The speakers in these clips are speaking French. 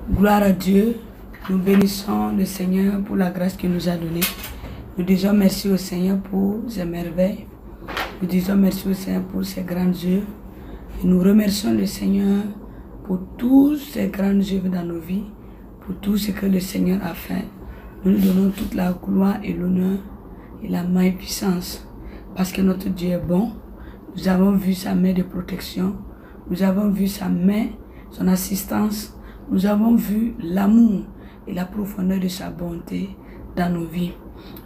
Gloire à Dieu. Nous bénissons le Seigneur pour la grâce qu'il nous a donnée. Nous disons merci au Seigneur pour ses merveilles. Nous disons merci au Seigneur pour ses grandes œuvres. Et nous remercions le Seigneur pour toutes ses grandes œuvres dans nos vies, pour tout ce que le Seigneur a fait. Nous lui donnons toute la gloire et l'honneur et la magnificence. Parce que notre Dieu est bon. Nous avons vu sa main de protection. Nous avons vu sa main, son assistance. Nous avons vu l'amour et la profondeur de sa bonté dans nos vies.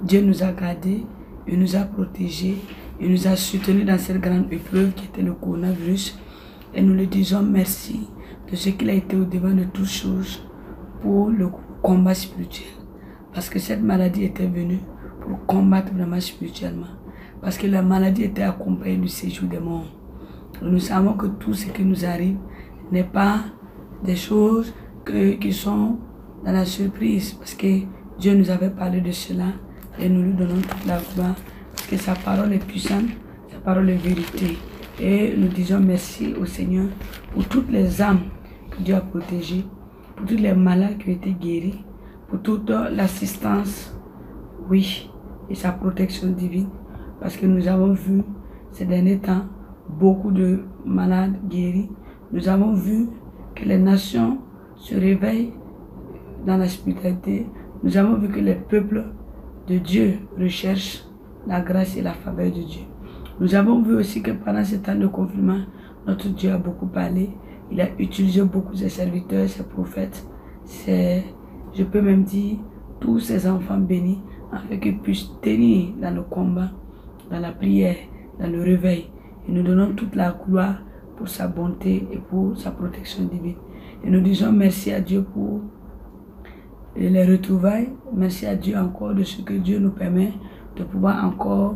Dieu nous a gardés, il nous a protégés, il nous a soutenus dans cette grande épreuve qui était le coronavirus. Et nous lui disons merci de ce qu'il a été au devant de toutes choses pour le combat spirituel. Parce que cette maladie était venue pour combattre vraiment spirituellement. Parce que la maladie était accompagnée du séjour des morts. Et nous savons que tout ce qui nous arrive n'est pas des choses qui sont dans la surprise. Parce que Dieu nous avait parlé de cela et nous lui donnons toute la gloire. Parce que sa parole est puissante, sa parole est vérité. Et nous disons merci au Seigneur pour toutes les âmes que Dieu a protégées, pour tous les malades qui ont été guéris, pour toute l'assistance, oui, et sa protection divine. Parce que nous avons vu ces derniers temps beaucoup de malades guéris. Nous avons vu que les nations se réveillent dans la spiritualité. Nous avons vu que les peuples de Dieu recherchent la grâce et la faveur de Dieu. Nous avons vu aussi que pendant ce temps de confinement, notre Dieu a beaucoup parlé. Il a utilisé beaucoup ses serviteurs, ses prophètes, je peux même dire, tous ses enfants bénis, afin qu'ils puissent tenir dans le combat, dans la prière, dans le réveil. Et nous donnons toute la gloire pour sa bonté et pour sa protection divine. Et nous disons merci à Dieu pour les retrouvailles. Merci à Dieu encore de ce que Dieu nous permet de pouvoir encore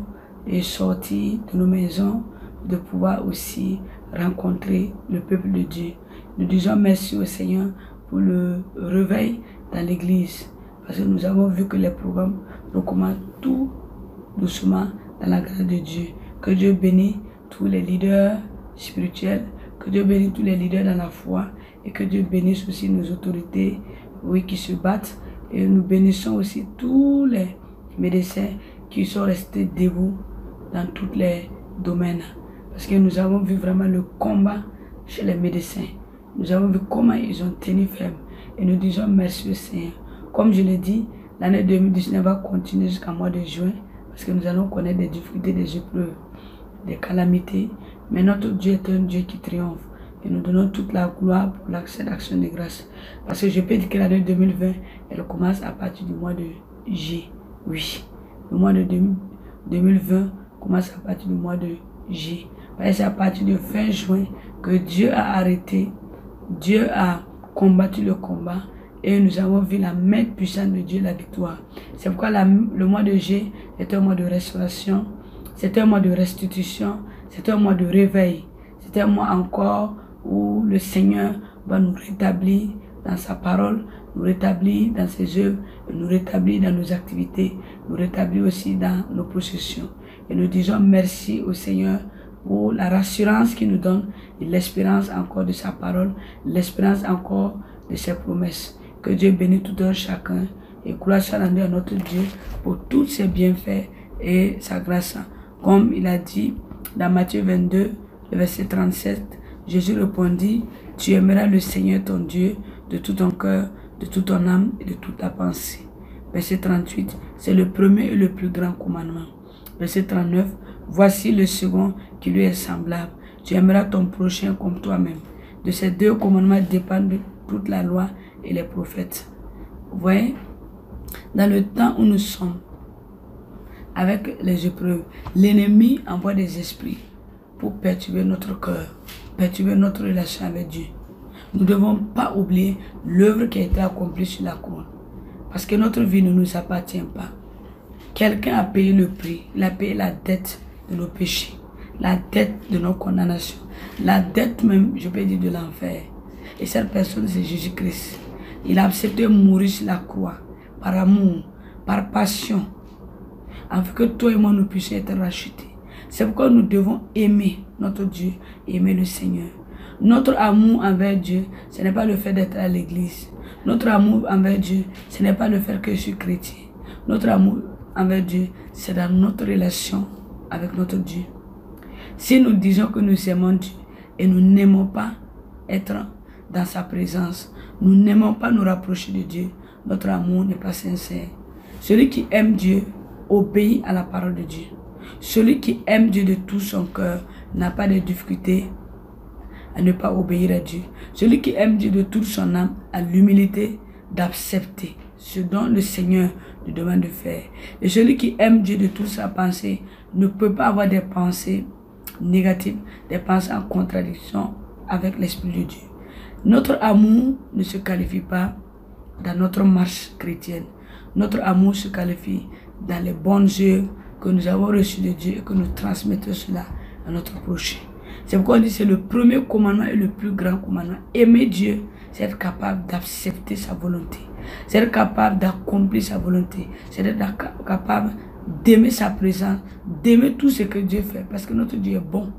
sortir de nos maisons, de pouvoir aussi rencontrer le peuple de Dieu. Nous disons merci au Seigneur pour le réveil dans l'église. Parce que nous avons vu que les programmes recommencent tout doucement dans la grâce de Dieu. Que Dieu bénisse tous les leaders spirituels, que Dieu bénisse tous les leaders dans la foi et que Dieu bénisse aussi nos autorités, oui, qui se battent. Et nous bénissons aussi tous les médecins qui sont restés debout dans tous les domaines. Parce que nous avons vu vraiment le combat chez les médecins. Nous avons vu comment ils ont tenu ferme. Et nous disons merci au Seigneur. Comme je l'ai dit, l'année 2019 va continuer jusqu'au mois de juin. Parce que nous allons connaître des difficultés, des épreuves, des calamités. Mais notre Dieu est un Dieu qui triomphe. Et nous donnons toute la gloire pour l'accès d'action de grâce. Parce que je peux dire que l'année 2020, elle commence à partir du mois de juillet. Oui, le mois de 2020 commence à partir du mois de juillet. C'est à partir de fin juin que Dieu a arrêté. Dieu a combattu le combat. Et nous avons vu la main puissante de Dieu, la victoire. C'est pourquoi le mois de juillet est un mois de restauration. C'est un mois de restitution. C'est un mois de réveil. C'est un mois encore où le Seigneur va nous rétablir dans sa parole, nous rétablir dans ses œuvres, nous rétablir dans nos activités, nous rétablir aussi dans nos possessions. Et nous disons merci au Seigneur pour la rassurance qu'il nous donne et l'espérance encore de sa parole, l'espérance encore de ses promesses. Que Dieu bénisse tout un chacun et gloire soit rendue à notre Dieu pour tous ses bienfaits et sa grâce. Comme il a dit dans Matthieu 22, le verset 37, Jésus répondit, « Tu aimeras le Seigneur ton Dieu de tout ton cœur, de toute ton âme et de toute ta pensée. » Verset 38, c'est le premier et le plus grand commandement. Verset 39, « Voici le second qui lui est semblable. Tu aimeras ton prochain comme toi-même. » De ces deux commandements dépendent toute la loi et les prophètes. Vous voyez, dans le temps où nous sommes, avec les épreuves, l'ennemi envoie des esprits pour perturber notre cœur, perturber notre relation avec Dieu. Nous ne devons pas oublier l'œuvre qui a été accomplie sur la couronne. Parce que notre vie ne nous appartient pas. Quelqu'un a payé le prix, il a payé la dette de nos péchés, la dette de nos condamnations, la dette même, je peux dire, de l'enfer. Et cette personne, c'est Jésus-Christ. Il a accepté de mourir sur la croix, par amour, par passion, afin que toi et moi nous puissions être rachetés. C'est pourquoi nous devons aimer notre Dieu, aimer le Seigneur. Notre amour envers Dieu, ce n'est pas le fait d'être à l'église. Notre amour envers Dieu, ce n'est pas le fait que je suis chrétien. Notre amour envers Dieu, c'est dans notre relation avec notre Dieu. Si nous disons que nous aimons Dieu et nous n'aimons pas être dans sa présence, nous n'aimons pas nous rapprocher de Dieu, notre amour n'est pas sincère. Celui qui aime Dieu obéit à la parole de Dieu. Celui qui aime Dieu de tout son cœur n'a pas de difficulté à ne pas obéir à Dieu. Celui qui aime Dieu de toute son âme a l'humilité d'accepter ce dont le Seigneur lui demande de faire. Et celui qui aime Dieu de toute sa pensée ne peut pas avoir des pensées négatives, des pensées en contradiction avec l'Esprit de Dieu. Notre amour ne se qualifie pas dans notre marche chrétienne. Notre amour se qualifie dans les bonnes œuvres que nous avons reçues de Dieu et que nous transmettons cela à notre prochain. C'est pourquoi on dit que c'est le premier commandement et le plus grand commandement. Aimer Dieu, c'est être capable d'accepter sa volonté. C'est être capable d'accomplir sa volonté. C'est être capable d'aimer sa présence, d'aimer tout ce que Dieu fait. Parce que notre Dieu est bon.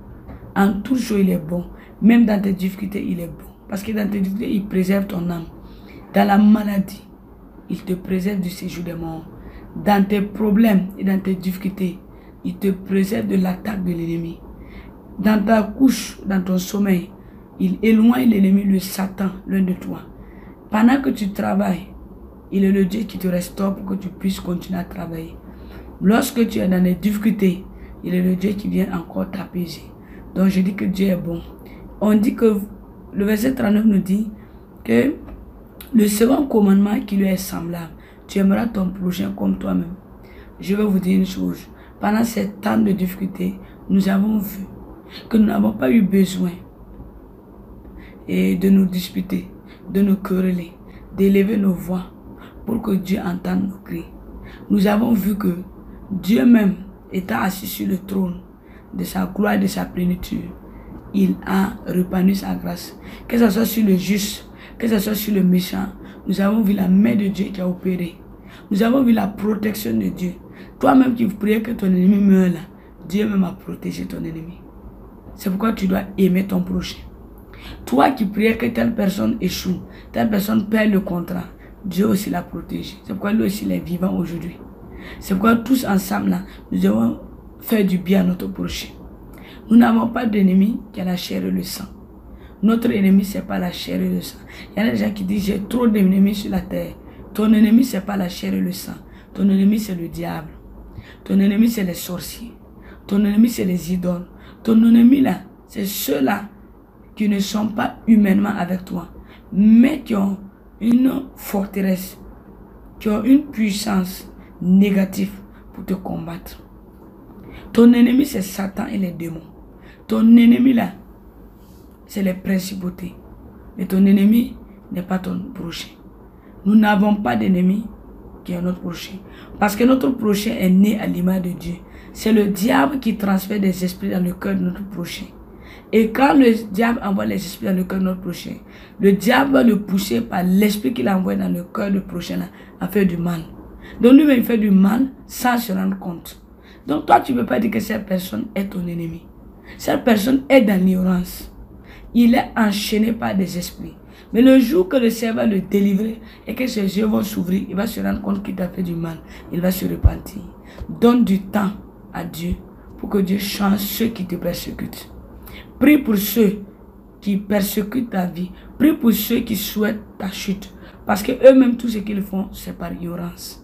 En tout chose, il est bon. Même dans tes difficultés, il est bon. Parce que dans tes difficultés, il préserve ton âme. Dans la maladie, il te préserve du séjour des morts. Dans tes problèmes et dans tes difficultés, il te préserve de l'attaque de l'ennemi. Dans ta couche, dans ton sommeil, il éloigne l'ennemi, le Satan, loin de toi. Pendant que tu travailles, il est le Dieu qui te restaure pour que tu puisses continuer à travailler. Lorsque tu es dans les difficultés, il est le Dieu qui vient encore t'apaiser. Donc je dis que Dieu est bon. On dit que le verset 39 nous dit que le second commandement qui lui est semblable, tu aimeras ton prochain comme toi-même. Je vais vous dire une chose. Pendant ces temps de difficultés, nous avons vu que nous n'avons pas eu besoin de nous disputer, de nous quereller, d'élever nos voix pour que Dieu entende nos cris. Nous avons vu que Dieu même, étant assis sur le trône de sa gloire et de sa plénitude, il a répandu sa grâce. Que ce soit sur le juste, que ce soit sur le méchant, nous avons vu la main de Dieu qui a opéré. Nous avons vu la protection de Dieu. Toi-même qui priais que ton ennemi meure là, Dieu même a protégé ton ennemi. C'est pourquoi tu dois aimer ton prochain. Toi qui priais que telle personne échoue, telle personne perd le contrat, Dieu aussi l'a protégé. C'est pourquoi lui aussi il est vivant aujourd'hui. C'est pourquoi tous ensemble là, nous devons faire du bien à notre prochain. Nous n'avons pas d'ennemi qui a la chair et le sang. Notre ennemi, ce n'est pas la chair et le sang. Il y a des gens qui disent, j'ai trop d'ennemis sur la terre. Ton ennemi, ce n'est pas la chair et le sang. Ton ennemi, c'est le diable. Ton ennemi, c'est les sorciers. Ton ennemi, c'est les idoles. Ton ennemi, là, c'est ceux-là qui ne sont pas humainement avec toi, mais qui ont une forteresse, qui ont une puissance négative pour te combattre. Ton ennemi, c'est Satan et les démons. Ton ennemi, là, c'est les principautés. Mais ton ennemi n'est pas ton prochain. Nous n'avons pas d'ennemi qui est notre prochain. Parce que notre prochain est né à l'image de Dieu. C'est le diable qui transfère des esprits dans le cœur de notre prochain. Et quand le diable envoie les esprits dans le cœur de notre prochain, le diable va le pousser par l'esprit qu'il a envoyé dans le cœur du prochain là, à faire du mal. Donc lui-même fait du mal sans se rendre compte. Donc toi tu ne peux pas dire que cette personne est ton ennemi. Cette personne est dans l'ignorance. Il est enchaîné par des esprits. Mais le jour que le Seigneur va le délivrer et que ses yeux vont s'ouvrir, il va se rendre compte qu'il t'a fait du mal. Il va se repentir. Donne du temps à Dieu pour que Dieu change ceux qui te persécutent. Prie pour ceux qui persécutent ta vie. Prie pour ceux qui souhaitent ta chute. Parce que eux-mêmes, tout ce qu'ils font, c'est par ignorance.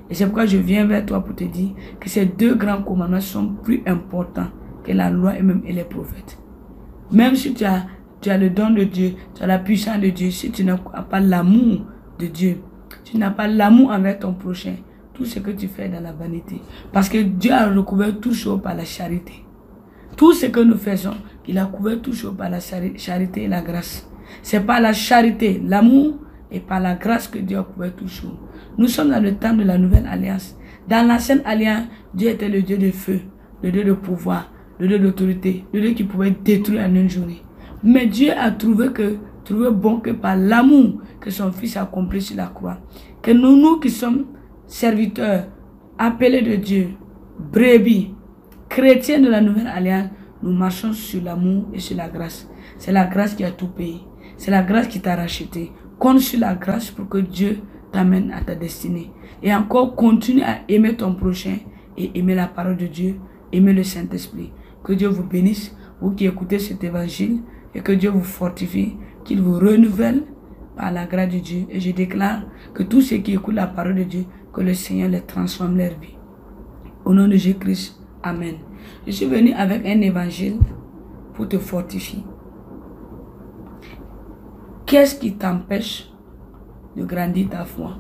Et c'est pourquoi je viens vers toi pour te dire que ces deux grands commandements sont plus importants que la loi et même les prophètes. Même si tu as le don de Dieu, tu as la puissance de Dieu, si tu n'as pas l'amour de Dieu, tu n'as pas l'amour envers ton prochain, tout ce que tu fais est dans la vanité. Parce que Dieu a recouvert tout chose par la charité. Tout ce que nous faisons, il a couvert tout chose par la charité et la grâce. C'est par la charité, l'amour et par la grâce que Dieu a couvert tout chose. Nous sommes dans le temps de la nouvelle alliance. Dans l'ancienne alliance, Dieu était le Dieu de feu, le Dieu de pouvoir, le Dieu d'autorité, le Dieu qui pouvait détruire en une journée. Mais Dieu a trouvé bon que par l'amour que son Fils a accompli sur la croix, que nous qui sommes serviteurs, appelés de Dieu, brebis, chrétiens de la nouvelle alliance, nous marchons sur l'amour et sur la grâce. C'est la grâce qui a tout payé. C'est la grâce qui t'a racheté. Compte sur la grâce pour que Dieu t'amène à ta destinée. Et encore, continue à aimer ton prochain et aimer la parole de Dieu, aimer le Saint-Esprit. Que Dieu vous bénisse, vous qui écoutez cet évangile, et que Dieu vous fortifie, qu'il vous renouvelle par la grâce de Dieu. Et je déclare que tous ceux qui écoutent la parole de Dieu, que le Seigneur les transforme leur vie. Au nom de Jésus-Christ, amen. Je suis venu avec un évangile pour te fortifier. Qu'est-ce qui t'empêche de grandir ta foi?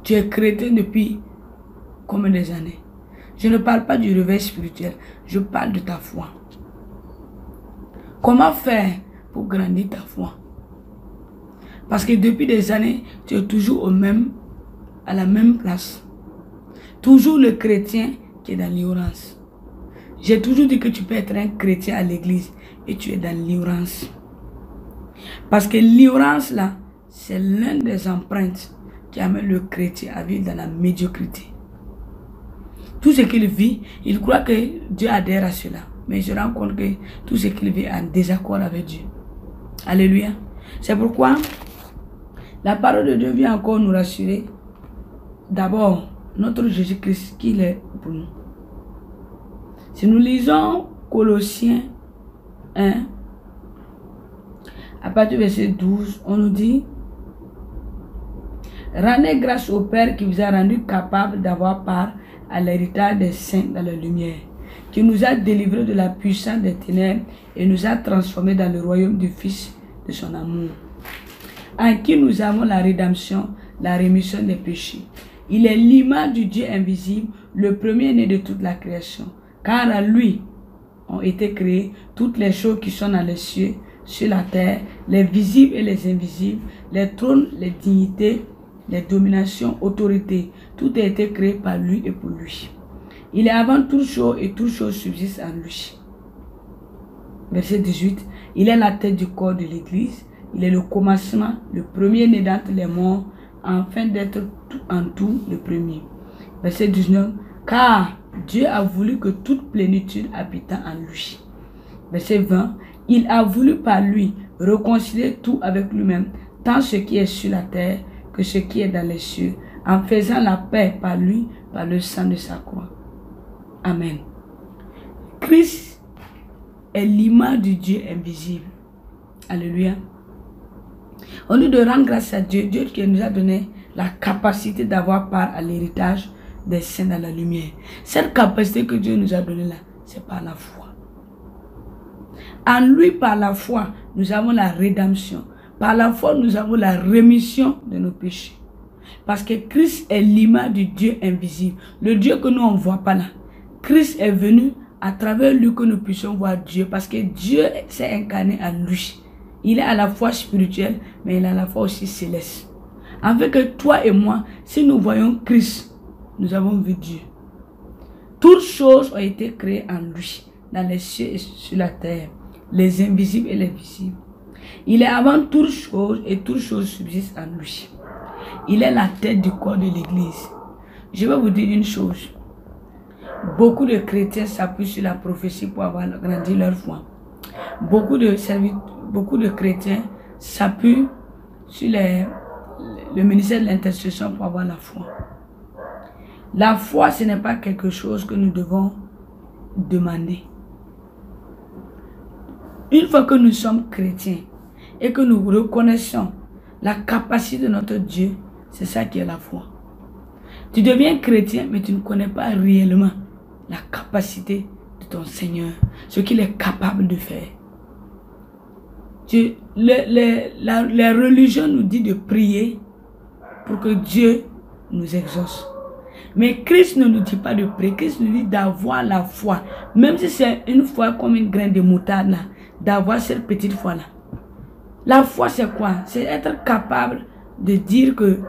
Tu es chrétien depuis combien d'années? Je ne parle pas du réveil spirituel, je parle de ta foi. Comment faire pour grandir ta foi? Parce que depuis des années, tu es toujours à la même place. Toujours le chrétien qui est dans l'ignorance. J'ai toujours dit que tu peux être un chrétien à l'église et tu es dans l'ignorance. Parce que l'ignorance là, c'est l'une des empreintes qui amène le chrétien à vivre dans la médiocrité. Tout ce qu'il vit, il croit que Dieu adhère à cela. Mais il se rend compte que tout ce qu'il vit est en désaccord avec Dieu. Alléluia. C'est pourquoi la parole de Dieu vient encore nous rassurer. D'abord, notre Jésus-Christ, qu'il est pour nous. Si nous lisons Colossiens 1, à partir du verset 12, on nous dit: rendez grâce au Père qui vous a rendu capable d'avoir part à l'héritage des saints dans la lumière, qui nous a délivrés de la puissance des ténèbres et nous a transformés dans le royaume du Fils de son amour, en qui nous avons la rédemption, la rémission des péchés. Il est l'image du Dieu invisible, le premier-né de toute la création, car à lui ont été créées toutes les choses qui sont dans les cieux, sur la terre, les visibles et les invisibles, les trônes, les dignités, les dominations, autorités. Tout a été créé par lui et pour lui. Il est avant toute chose et toute chose subsiste en lui. Verset 18. Il est la tête du corps de l'Église. Il est le commencement, le premier-né d'entre les morts, afin d'être en tout le premier. Verset 19. Car Dieu a voulu que toute plénitude habitant en lui. Verset 20. Il a voulu par lui réconcilier tout avec lui-même, tant ce qui est sur la terre que ce qui est dans les cieux, en faisant la paix par lui, par le sang de sa croix. Amen. Christ est l'image du Dieu invisible. Alléluia. On dit de rendre grâce à Dieu, Dieu qui nous a donné la capacité d'avoir part à l'héritage des saints dans la lumière. Cette capacité que Dieu nous a donnée là, c'est par la foi. En lui, par la foi, nous avons la rédemption. Par la foi, nous avons la rémission de nos péchés. Parce que Christ est l'image du Dieu invisible. Le Dieu que nous, on ne voit pas là. Christ est venu à travers lui que nous puissions voir Dieu. Parce que Dieu s'est incarné en lui. Il est à la fois spirituel, mais il est à la fois aussi céleste. Afin que toi et moi, si nous voyons Christ, nous avons vu Dieu. Toutes choses ont été créées en lui, dans les cieux et sur la terre, les invisibles et les visibles. Il est avant toutes choses et toutes choses subsistent en lui. Il est la tête du corps de l'Église. Je vais vous dire une chose. Beaucoup de chrétiens s'appuient sur la prophétie pour avoir grandi leur foi. Beaucoup de chrétiens s'appuient sur le ministère de l'intercession pour avoir la foi. La foi, ce n'est pas quelque chose que nous devons demander. Une fois que nous sommes chrétiens et que nous reconnaissons la capacité de notre Dieu, c'est ça qui est la foi. Tu deviens chrétien, mais tu ne connais pas réellement la capacité de ton Seigneur, ce qu'il est capable de faire. La religion nous dit de prier pour que Dieu nous exauce. Mais Christ ne nous dit pas de prier, Christ nous dit d'avoir la foi. Même si c'est une foi comme une graine de moutarde là, d'avoir cette petite foi là. La foi c'est quoi? C'est être capable de dire que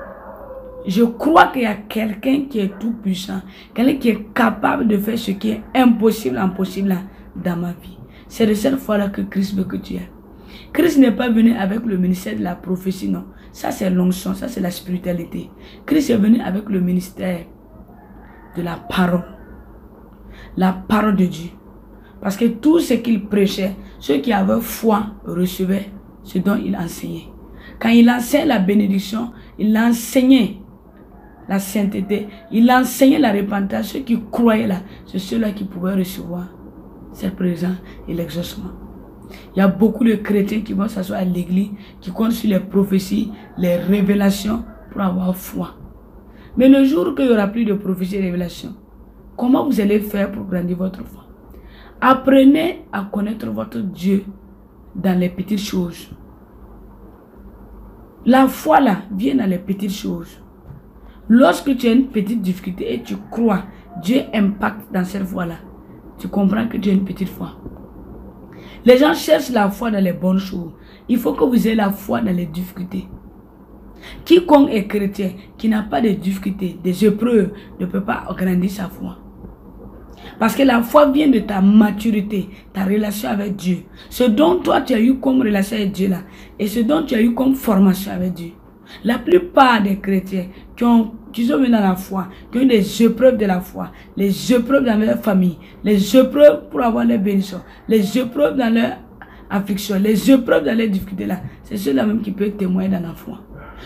je crois qu'il y a quelqu'un qui est tout puissant, quelqu'un qui est capable de faire ce qui est impossible là, dans ma vie. C'est de cette foi là que Christ veut que tu aies. Christ n'est pas venu avec le ministère de la prophétie, non. Ça c'est l'onction, ça c'est la spiritualité. Christ est venu avec le ministère de la parole de Dieu. Parce que tout ce qu'il prêchait, ceux qui avaient foi recevaient ce dont il enseignait. Quand il enseignait la bénédiction, il enseignait la sainteté, il enseignait la repentance. Ceux qui croyaient là, c'est ceux-là qui pouvaient recevoir cette présence et l'exaucement. Il y a beaucoup de chrétiens qui vont s'asseoir à l'église, qui comptent sur les prophéties, les révélations pour avoir foi. Mais le jour qu'il n'y aura plus de prophéties et révélations, comment vous allez faire pour grandir votre foi? Apprenez à connaître votre Dieu dans les petites choses. La foi là vient dans les petites choses. Lorsque tu as une petite difficulté et tu crois, Dieu impacte dans cette foi-là. Tu comprends que tu as une petite foi. Les gens cherchent la foi dans les bonnes choses. Il faut que vous ayez la foi dans les difficultés. Quiconque est chrétien, qui n'a pas de difficultés, des épreuves, ne peut pas agrandir sa foi. Parce que la foi vient de ta maturité, ta relation avec Dieu. Ce dont toi tu as eu comme relation avec Dieu là, et ce dont tu as eu comme formation avec Dieu. La plupart des chrétiens qui sont venus dans la foi, qui ont eu des épreuves de la foi, les épreuves dans leur famille, les épreuves pour avoir les bénédictions, les épreuves dans leur affliction, les épreuves dans les difficultés là, c'est ceux-là même qui peuvent témoigner dans la foi.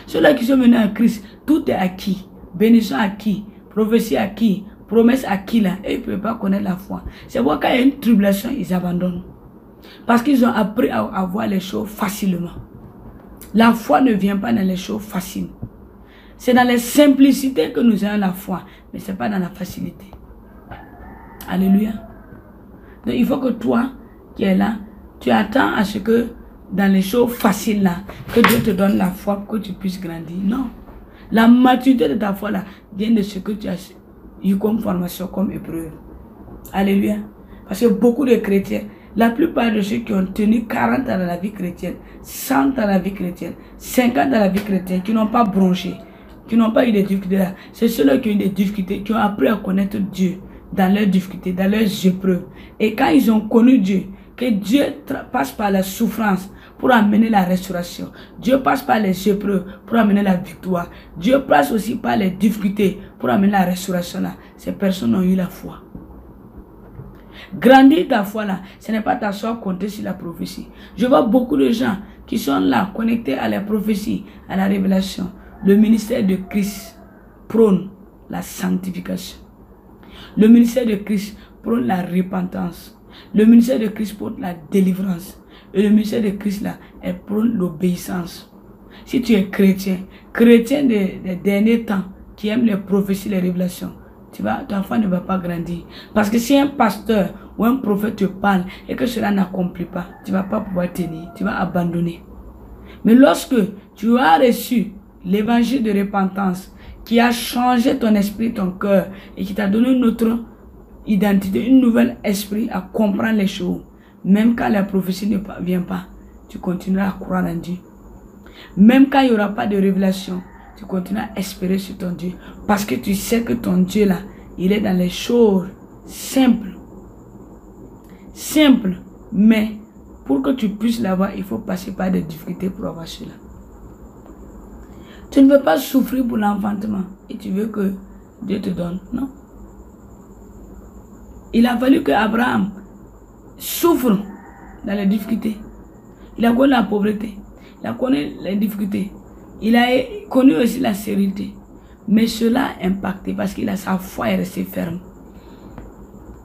Ceux-là qui sont venus à Christ, tout est acquis, bénédiction acquis, prophétie acquis, promesse acquis là, et ils ne peuvent pas connaître la foi. C'est pourquoi quand il y a une tribulation, ils abandonnent. Parce qu'ils ont appris à voir les choses facilement. La foi ne vient pas dans les choses faciles. C'est dans les simplicités que nous avons la foi, mais ce n'est pas dans la facilité. Alléluia. Donc il faut que toi, qui es là, tu attends à ce que dans les choses faciles là, que Dieu te donne la foi pour que tu puisses grandir. Non. La maturité de ta foi là vient de ce que tu as eu comme formation, comme épreuve. Alléluia. Parce que beaucoup de chrétiens, la plupart de ceux qui ont tenu 40 ans dans la vie chrétienne, 100 ans dans la vie chrétienne, 50 ans dans la vie chrétienne, qui n'ont pas bronché, qui n'ont pas eu des difficultés là, c'est ceux-là qui ont eu des difficultés, qui ont appris à connaître Dieu dans leurs difficultés, dans leurs épreuves. Et quand ils ont connu Dieu, que Dieu passe par la souffrance pour amener la restauration. Dieu passe par les épreuves pour amener la victoire. Dieu passe aussi par les difficultés pour amener la restauration là. Ces personnes ont eu la foi. Grandir ta foi là, ce n'est pas t'asseoir compter sur la prophétie. Je vois beaucoup de gens qui sont là, connectés à la prophétie, à la révélation. Le ministère de Christ prône la sanctification. Le ministère de Christ prône la repentance. Le ministère de Christ prône la délivrance. Et le ministère de Christ là, elle prône l'obéissance. Si tu es chrétien, chrétien des derniers temps, qui aime les prophéties, les révélations, ta foi ne va pas grandir. Parce que si un pasteur ou un prophète te parle et que cela n'accomplit pas, tu ne vas pas pouvoir tenir, tu vas abandonner. Mais lorsque tu as reçu l'évangile de repentance qui a changé ton esprit, ton cœur et qui t'a donné une autre identité, une nouvelle esprit à comprendre les choses, même quand la prophétie ne vient pas, tu continueras à croire en Dieu. Même quand il n'y aura pas de révélation, tu continues à espérer sur ton Dieu. Parce que tu sais que ton Dieu là, il est dans les choses simples. Simples. Mais pour que tu puisses l'avoir, il faut passer par des difficultés pour avoir cela. Tu ne veux pas souffrir pour l'enfantement et tu veux que Dieu te donne. Non. Il a fallu que Abraham souffre dans les difficultés. Il a connu la pauvreté. Il a connu les difficultés. Il a connu aussi la sérénité. Mais cela a impacté parce qu'il a sa foi est restée ferme.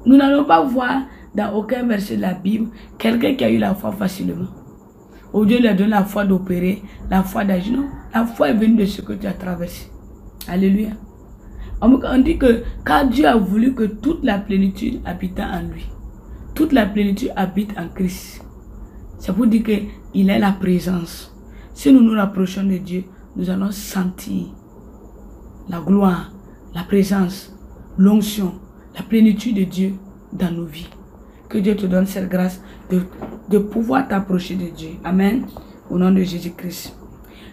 Nous n'allons pas voir dans aucun verset de la Bible quelqu'un qui a eu la foi facilement. Au Dieu lui a donné la foi d'opérer, la foi d'agir. Non, la foi est venue de ce que tu as traversé. Alléluia. On dit que quand Dieu a voulu que toute la plénitude habite en lui, toute la plénitude habite en Christ. C'est pour dire qu'il est la présence. Si nous nous rapprochons de Dieu, nous allons sentir la gloire, la présence, l'onction, la plénitude de Dieu dans nos vies. Que Dieu te donne cette grâce de pouvoir t'approcher de Dieu. Amen. Au nom de Jésus-Christ.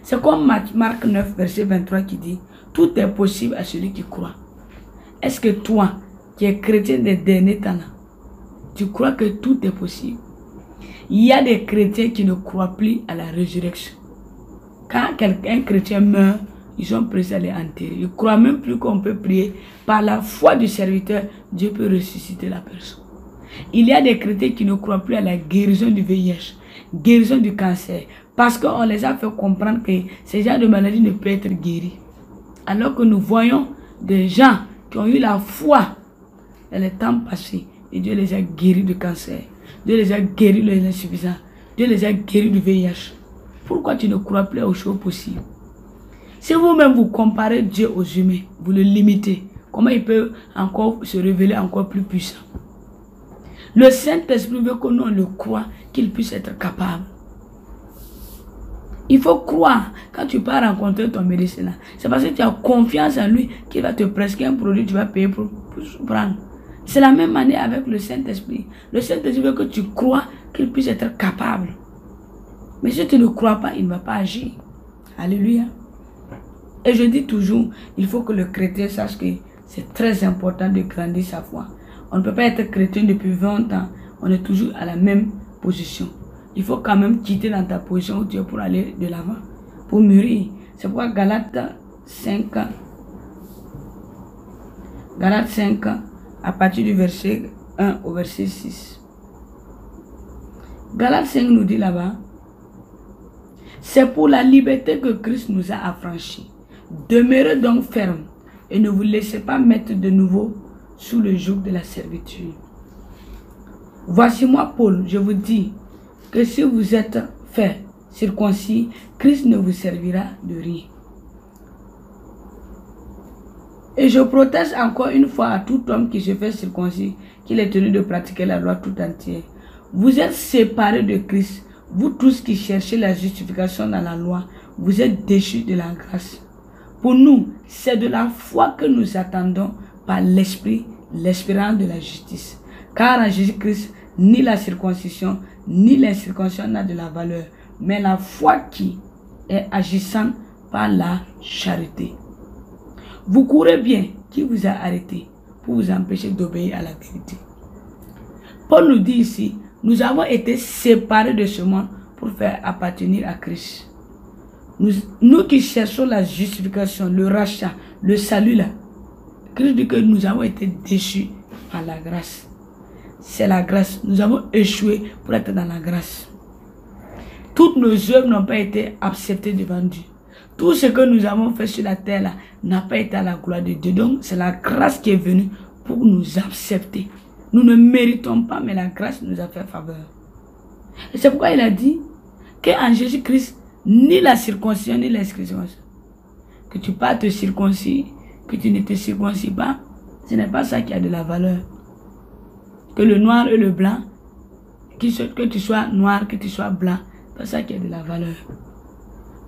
C'est comme Marc 9, verset 23 qui dit, tout est possible à celui qui croit. Est-ce que toi, qui es chrétien des derniers temps, tu crois que tout est possible? Il y a des chrétiens qui ne croient plus à la résurrection. Quand un chrétien meurt, ils sont pressés à les enterrer. Ils ne croient même plus qu'on peut prier. Par la foi du serviteur, Dieu peut ressusciter la personne. Il y a des chrétiens qui ne croient plus à la guérison du VIH, guérison du cancer, parce qu'on les a fait comprendre que ces genres de maladies ne peuvent être guéris. Alors que nous voyons des gens qui ont eu la foi dans les temps passés, et Dieu les a guéris du cancer, Dieu les a guéris de l'insuffisance, Dieu les a guéris du VIH. Pourquoi tu ne crois plus aux choses possibles? Si vous-même vous comparez Dieu aux humains, vous le limitez, comment il peut encore se révéler encore plus puissant? Le Saint-Esprit veut que nous le croit, qu'il puisse être capable. Il faut croire. Quand tu pars rencontrer ton médecin, c'est parce que tu as confiance en lui qu'il va te prescrire un produit que tu vas payer pour prendre. C'est la même manière avec le Saint-Esprit. Le Saint-Esprit veut que tu crois qu'il puisse être capable. Mais si tu ne crois pas, il ne va pas agir. Alléluia. Et je dis toujours, il faut que le chrétien sache que c'est très important de grandir sa foi. On ne peut pas être chrétien depuis 20 ans. On est toujours à la même position. Il faut quand même quitter dans ta position où tu es pour aller de l'avant, pour mûrir. C'est pourquoi Galates 5, à partir du verset 1 au verset 6. Galates 5 nous dit là-bas, c'est pour la liberté que Christ nous a affranchis. Demeurez donc ferme et ne vous laissez pas mettre de nouveau sous le joug de la servitude. Voici moi, Paul, je vous dis que si vous êtes fait circoncis, Christ ne vous servira de rien. Et je proteste encore une fois à tout homme qui se fait circoncis qu'il est tenu de pratiquer la loi tout entière. Vous êtes séparés de Christ, vous tous qui cherchez la justification dans la loi, vous êtes déchus de la grâce. Pour nous, c'est de la foi que nous attendons par l'Esprit, l'espérance de la justice. Car en Jésus-Christ, ni la circoncision, ni l'incirconcision n'a de la valeur, mais la foi qui est agissante par la charité. Vous courez bien, qui vous a arrêté pour vous empêcher d'obéir à la vérité. Paul nous dit ici, nous avons été séparés de ce monde pour faire appartenir à Christ. Nous qui cherchons la justification, le rachat, le salut là, Christ dit que nous avons été déchus par la grâce. C'est la grâce. Nous avons échoué pour être dans la grâce. Toutes nos œuvres n'ont pas été acceptées devant Dieu. Tout ce que nous avons fait sur la terre là n'a pas été à la gloire de Dieu. Donc c'est la grâce qui est venue pour nous accepter. Nous ne méritons pas, mais la grâce nous a fait faveur. Et c'est pourquoi il a dit qu'en Jésus-Christ, ni la circoncision, ni l'inscription, que tu pas te circoncis, que tu ne te circoncis pas, ce n'est pas ça qui a de la valeur. Que le noir et le blanc, que tu sois noir, que tu sois blanc, c'est ça qui a de la valeur.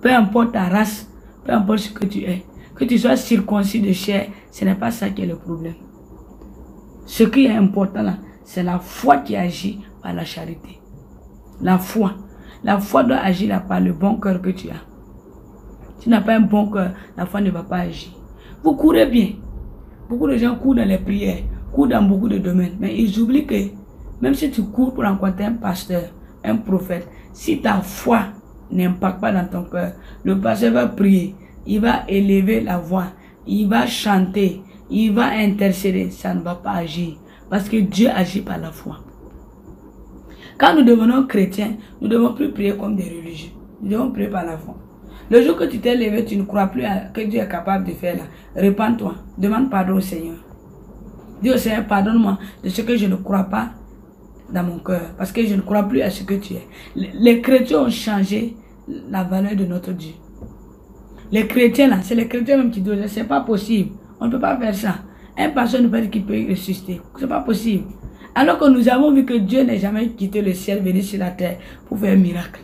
Peu importe ta race, peu importe ce que tu es, que tu sois circoncis de chair, ce n'est pas ça qui est le problème. Ce qui est important là, c'est la foi qui agit par la charité. La foi. La foi doit agir là par le bon cœur que tu as. Si tu n'as pas un bon cœur, la foi ne va pas agir. Vous courez bien. Beaucoup de gens courent dans les prières, courent dans beaucoup de domaines, mais ils oublient que même si tu cours pour rencontrer un pasteur, un prophète, si ta foi n'impacte pas dans ton cœur, le pasteur va prier, il va élever la voix, il va chanter, il va intercéder, ça ne va pas agir. Parce que Dieu agit par la foi. Quand nous devenons chrétiens, nous ne devons plus prier comme des religieux. Nous devons prier par la foi. Le jour que tu t'es levé, tu ne crois plus que Dieu est capable de faire là. Repends-toi, demande pardon au Seigneur. Dis au Seigneur, pardonne-moi de ce que je ne crois pas dans mon cœur. Parce que je ne crois plus à ce que tu es. Les chrétiens ont changé la valeur de notre Dieu. Les chrétiens là, c'est les chrétiens même qui disent, c'est pas possible. On ne peut pas faire ça. Un pasteur ne peut pas dire qu'il peut ressusciter. C'est pas possible. Alors que nous avons vu que Dieu n'a jamais quitté le ciel, venu sur la terre pour faire un miracle.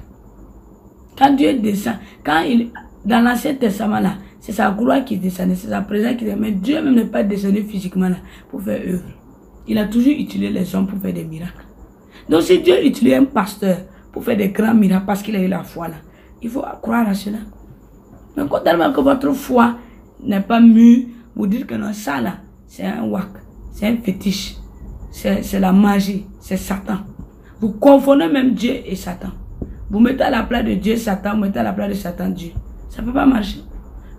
Quand Dieu descend, dans l'Ancien Testament là, c'est sa gloire qui descendait, c'est sa présence qui descendait. Mais Dieu même n'est pas descendu physiquement là pour faire œuvre. Il a toujours utilisé les hommes pour faire des miracles. Donc si Dieu utilise un pasteur pour faire des grands miracles parce qu'il a eu la foi là, il faut croire à cela. Mais quand tellement que votre foi n'est pas mûre, vous dites que non, ça là, c'est un wak, c'est un fétiche. C'est la magie, c'est Satan. Vous confondez même Dieu et Satan. Vous mettez à la place de Dieu Satan, vous mettez à la place de Satan Dieu. Ça ne peut pas marcher.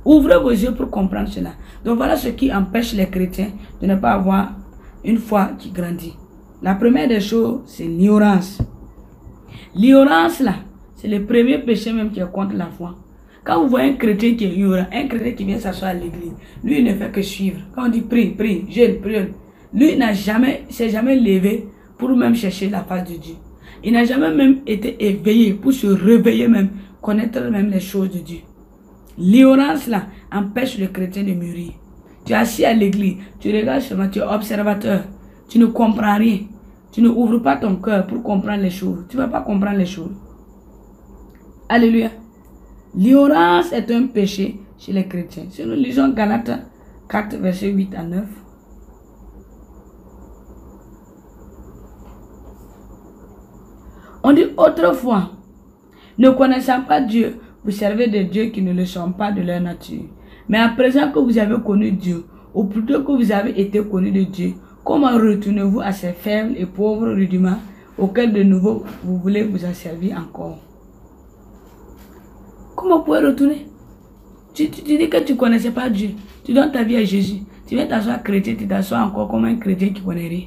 Ouvrez vos yeux pour comprendre cela. Donc voilà ce qui empêche les chrétiens de ne pas avoir une foi qui grandit. La première des choses, c'est l'ignorance. L'ignorance, là, c'est le premier péché même qui est contre la foi. Quand vous voyez un chrétien qui est ignorant, un chrétien qui vient s'asseoir à l'église, lui, il ne fait que suivre. Quand on dit prie, jeûne, lui, il s'est jamais levé pour même chercher la face de Dieu. Il n'a jamais même été éveillé pour se réveiller même, connaître même les choses de Dieu. L'ignorance, là, empêche le chrétien de mûrir. Tu es assis à l'église, tu regardes seulement, tu es observateur, tu ne comprends rien. Tu ne ouvres pas ton cœur pour comprendre les choses. Tu ne vas pas comprendre les choses. Alléluia. L'ignorance est un péché chez les chrétiens. Si nous lisons Galates 4, versets 8 à 9. On dit autrefois, ne connaissant pas Dieu, vous servez des dieux qui ne le sont pas de leur nature. Mais à présent que vous avez connu Dieu, ou plutôt que vous avez été connu de Dieu, comment retournez-vous à ces faibles et pauvres rudiments auxquels de nouveau vous voulez vous asservir encore? Comment vous pouvez retourner? Tu dis que tu ne connaissais pas Dieu. Tu donnes ta vie à Jésus. Tu viens t'asseoir chrétien, tu t'assois encore comme un chrétien qui connaît rien.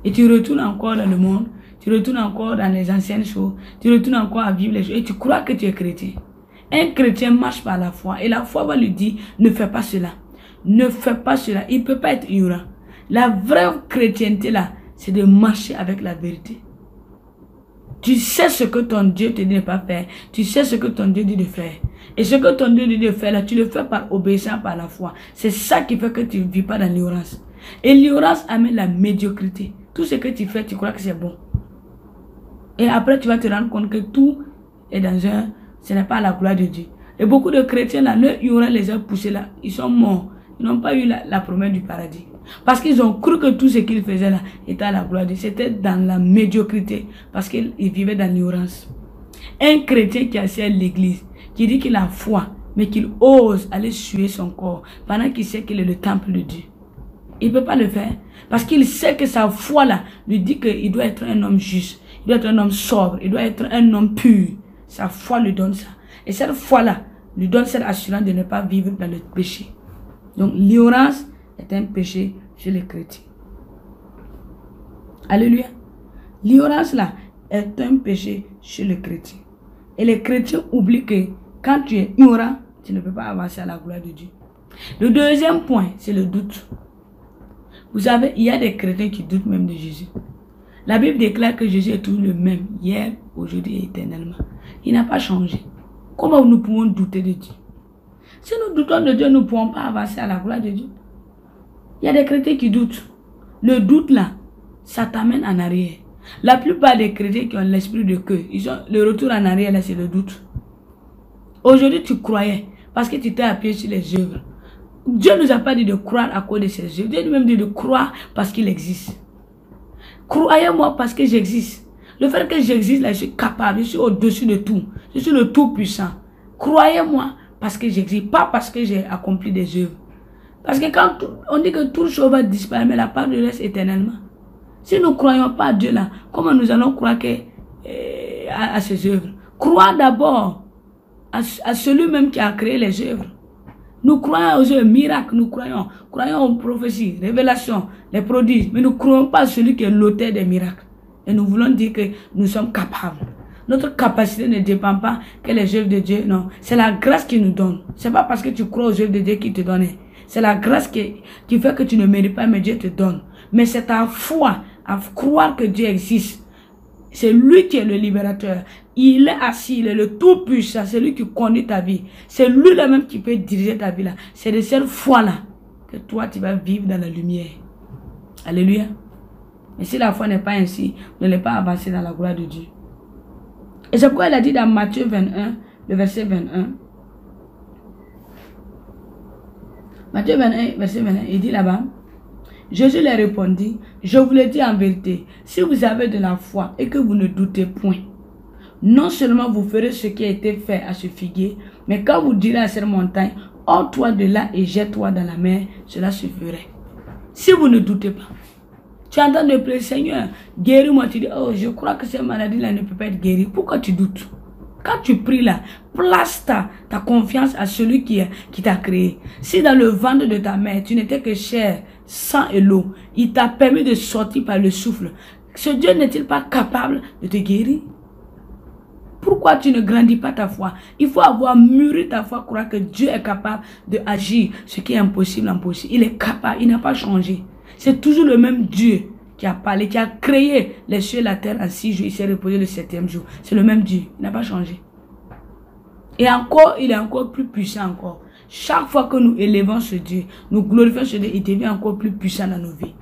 Et tu retournes encore dans le monde. Tu retournes encore dans les anciennes choses. Tu retournes encore à vivre les choses. Et tu crois que tu es chrétien. Un chrétien marche par la foi. Et la foi va lui dire, ne fais pas cela. Ne fais pas cela. Il ne peut pas être ignorant. La vraie chrétienté là, c'est de marcher avec la vérité. Tu sais ce que ton Dieu te dit de ne pas faire. Tu sais ce que ton Dieu dit de faire. Et ce que ton Dieu dit de faire là, tu le fais par obéissance, par la foi. C'est ça qui fait que tu ne vis pas dans l'ignorance. Et l'ignorance amène la médiocrité. Tout ce que tu fais, tu crois que c'est bon. Et après, tu vas te rendre compte que tout est dans un... Ce n'est pas à la gloire de Dieu. Et beaucoup de chrétiens là, leur ignorance les a poussés là. Ils sont morts. Ils n'ont pas eu la promesse du paradis. Parce qu'ils ont cru que tout ce qu'ils faisaient là était à la gloire de Dieu. C'était dans la médiocrité. Parce qu'ils vivaient dans l'ignorance. Un chrétien qui est assis à l'église, qui dit qu'il a foi, mais qu'il ose aller suer son corps, pendant qu'il sait qu'il est le temple de Dieu. Il ne peut pas le faire. Parce qu'il sait que sa foi là lui dit qu'il doit être un homme juste. Il doit être un homme sobre. Il doit être un homme pur. Sa foi lui donne ça. Et cette foi là lui donne cette assurance de ne pas vivre dans le péché. Donc l'ignorance est un péché chez les chrétiens. Alléluia. L'ignorance là est un péché chez les chrétiens. Et les chrétiens oublient que quand tu es ignorant, tu ne peux pas avancer à la gloire de Dieu. Le deuxième point, c'est le doute. Vous savez, il y a des chrétiens qui doutent même de Jésus. La Bible déclare que Jésus est toujours le même, hier, aujourd'hui et éternellement. Il n'a pas changé. Comment nous pouvons douter de Dieu? Si nous doutons de Dieu, nous ne pouvons pas avancer à la gloire de Dieu. Il y a des chrétiens qui doutent. Le doute là, ça t'amène en arrière. La plupart des chrétiens qui ont l'esprit de queue, le retour en arrière là, c'est le doute. Aujourd'hui, tu croyais parce que tu t'es appuyé sur les œuvres. Dieu ne nous a pas dit de croire à cause de ses œuvres. Dieu nous a même dit de croire parce qu'il existe. Croyez-moi parce que j'existe. Le fait que j'existe là, je suis capable, je suis au-dessus de tout. Je suis le tout-puissant. Croyez-moi parce que j'existe, pas parce que j'ai accompli des œuvres. Parce que quand on dit que toute chose va disparaître, mais la part de reste éternellement. Si nous ne croyons pas à Dieu là, comment nous allons croire à ses œuvres? Croire d'abord à celui même qui a créé les œuvres. Nous croyons aux œuvres, miracles, nous croyons aux prophéties, révélations, les prodiges, mais nous ne croyons pas à celui qui est l'auteur des miracles. Et nous voulons dire que nous sommes capables. Notre capacité ne dépend pas que les œuvres de Dieu, non. C'est la grâce qui nous donne. Ce n'est pas parce que tu crois aux œuvres de Dieu qui te donne. C'est la grâce qui fait que tu ne mérites pas, mais Dieu te donne. Mais c'est ta foi à croire que Dieu existe. C'est lui qui est le libérateur. Il est assis, il est le tout-puissant. C'est lui qui conduit ta vie. C'est lui même qui peut diriger ta vie là. C'est de cette foi-là que toi, tu vas vivre dans la lumière. Alléluia. Mais si la foi n'est pas ainsi, ne l'est pas avancé dans la gloire de Dieu. Et c'est pourquoi il a dit dans Matthieu 21, le verset 21. Matthieu 21, verset 21, il dit là-bas, Jésus leur répondit, je vous le dis en vérité, si vous avez de la foi et que vous ne doutez point, non seulement vous ferez ce qui a été fait à ce figuier, mais quand vous direz à cette montagne, ôte-toi de là et jette-toi dans la mer, cela se ferait. Si vous ne doutez pas, tu entends de prier, Seigneur, guéris-moi, tu dis, oh, je crois que cette maladie-là ne peut pas être guérie. Pourquoi tu doutes? Quand tu pries là, place ta confiance à celui qui t'a créé. Si dans le ventre de ta mère, tu n'étais que chair, sang et l'eau, il t'a permis de sortir par le souffle. Ce Dieu n'est-il pas capable de te guérir? Pourquoi tu ne grandis pas ta foi? Il faut avoir mûri ta foi, croire que Dieu est capable d'agir. Ce qui est impossible, impossible. Il est capable, il n'a pas changé. C'est toujours le même Dieu qui a parlé, qui a créé les cieux et la terre en 6 jours. Il s'est reposé le 7e jour. C'est le même Dieu, il n'a pas changé. Et encore, il est encore plus puissant encore. Chaque fois que nous élevons ce Dieu, nous glorifions ce Dieu, il devient encore plus puissant dans nos vies.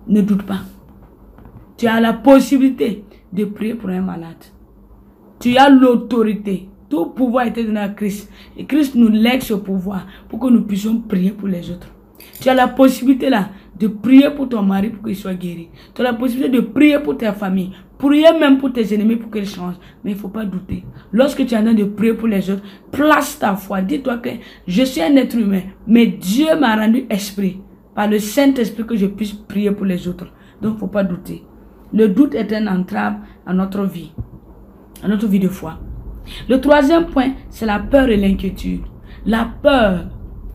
Ne doute pas. Tu as la possibilité de prier pour un malade. Tu as l'autorité. Tout pouvoir était donné à Christ. Et Christ nous lègue ce pouvoir pour que nous puissions prier pour les autres. Tu as la possibilité là de prier pour ton mari pour qu'il soit guéri. Tu as la possibilité de prier pour ta famille. Prier même pour tes ennemis pour qu'ils changent. Mais il ne faut pas douter. Lorsque tu es en train de prier pour les autres, place ta foi. Dis-toi que je suis un être humain. Mais Dieu m'a rendu esprit. Par le Saint-Esprit que je puisse prier pour les autres. Donc il ne faut pas douter. Le doute est un entrave à notre vie. À notre vie de foi. Le troisième point, c'est la peur et l'inquiétude. La peur.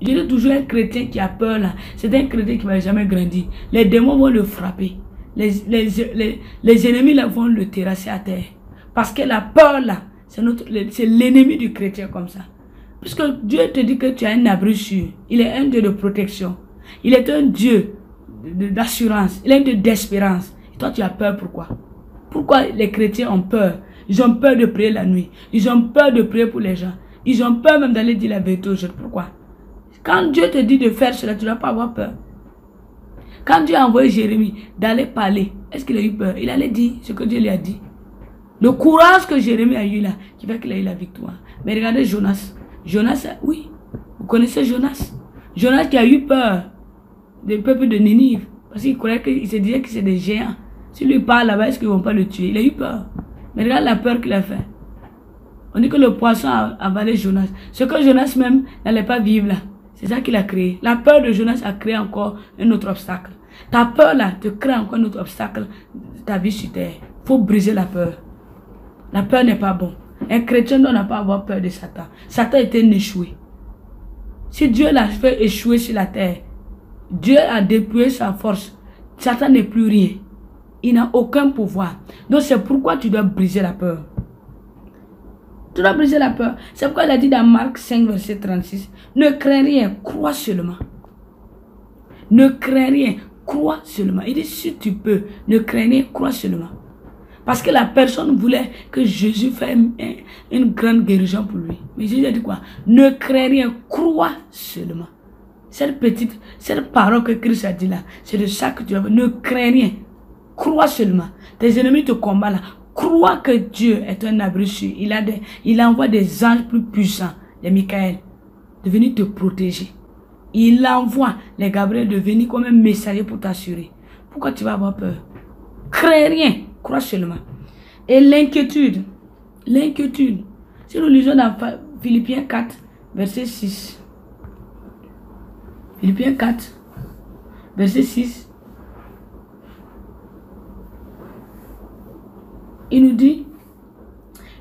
Je dis toujours un chrétien qui a peur là. C'est un chrétien qui ne va jamais grandir. Les démons vont le frapper. Les ennemis là vont le terrasser à terre. Parce que la peur là, c'est l'ennemi du chrétien comme ça. Puisque Dieu te dit que tu as un abri sûr. Il est un Dieu de protection. Il est un Dieu d'assurance. Il est un Dieu d'espérance. Et toi tu as peur, pourquoi? Pourquoi les chrétiens ont peur? Ils ont peur de prier la nuit. Ils ont peur de prier pour les gens. Ils ont peur même d'aller dire la vérité aux gens. Pourquoi? Quand Dieu te dit de faire cela, tu ne dois pas avoir peur. Quand Dieu a envoyé Jérémie d'aller parler, est-ce qu'il a eu peur? Il allait dire ce que Dieu lui a dit. Le courage que Jérémie a eu là, qui fait qu'il a eu la victoire. Mais regardez Jonas. Jonas, oui. Vous connaissez Jonas? Jonas qui a eu peur du peuple de Ninive. Parce qu'il croyait qu'il se disait que c'est des géants. S'il lui parle là-bas, est-ce qu'ils ne vont pas le tuer? Il a eu peur. Mais regarde la peur qu'il a fait. On dit que le poisson a avalé Jonas. Ce que Jonas même n'allait pas vivre là. C'est ça qu'il a créé. La peur de Jonas a créé encore un autre obstacle. Ta peur là te crée encore un autre obstacle de ta vie sur terre. Il faut briser la peur. La peur n'est pas bon. Un chrétien ne doit pas avoir peur de Satan. Satan était échoué. Si Dieu l'a fait échouer sur la terre, Dieu a déployé sa force. Satan n'est plus rien. Il n'a aucun pouvoir. Donc c'est pourquoi tu dois briser la peur. Tu dois briser la peur. C'est pourquoi il a dit dans Marc 5, verset 36. Ne crains rien, crois seulement. Ne crains rien, crois seulement. Il dit si tu peux, ne crains rien, crois seulement. Parce que la personne voulait que Jésus fasse une grande guérison pour lui. Mais Jésus a dit quoi? Ne crains rien, crois seulement. Cette parole que Christ a dit là, c'est de ça que tu vas faire. Ne crains rien. Crois seulement. Tes ennemis te combattent là. Crois que Dieu est un abri sûr. Il envoie des anges plus puissants, les Michael, de venir te protéger. Il envoie les Gabriel de venir comme un messager pour t'assurer. Pourquoi tu vas avoir peur? Crains rien. Crois seulement. Et l'inquiétude. L'inquiétude. Si nous lisons dans Philippiens 4, verset 6. Philippiens 4, verset 6. Il nous dit,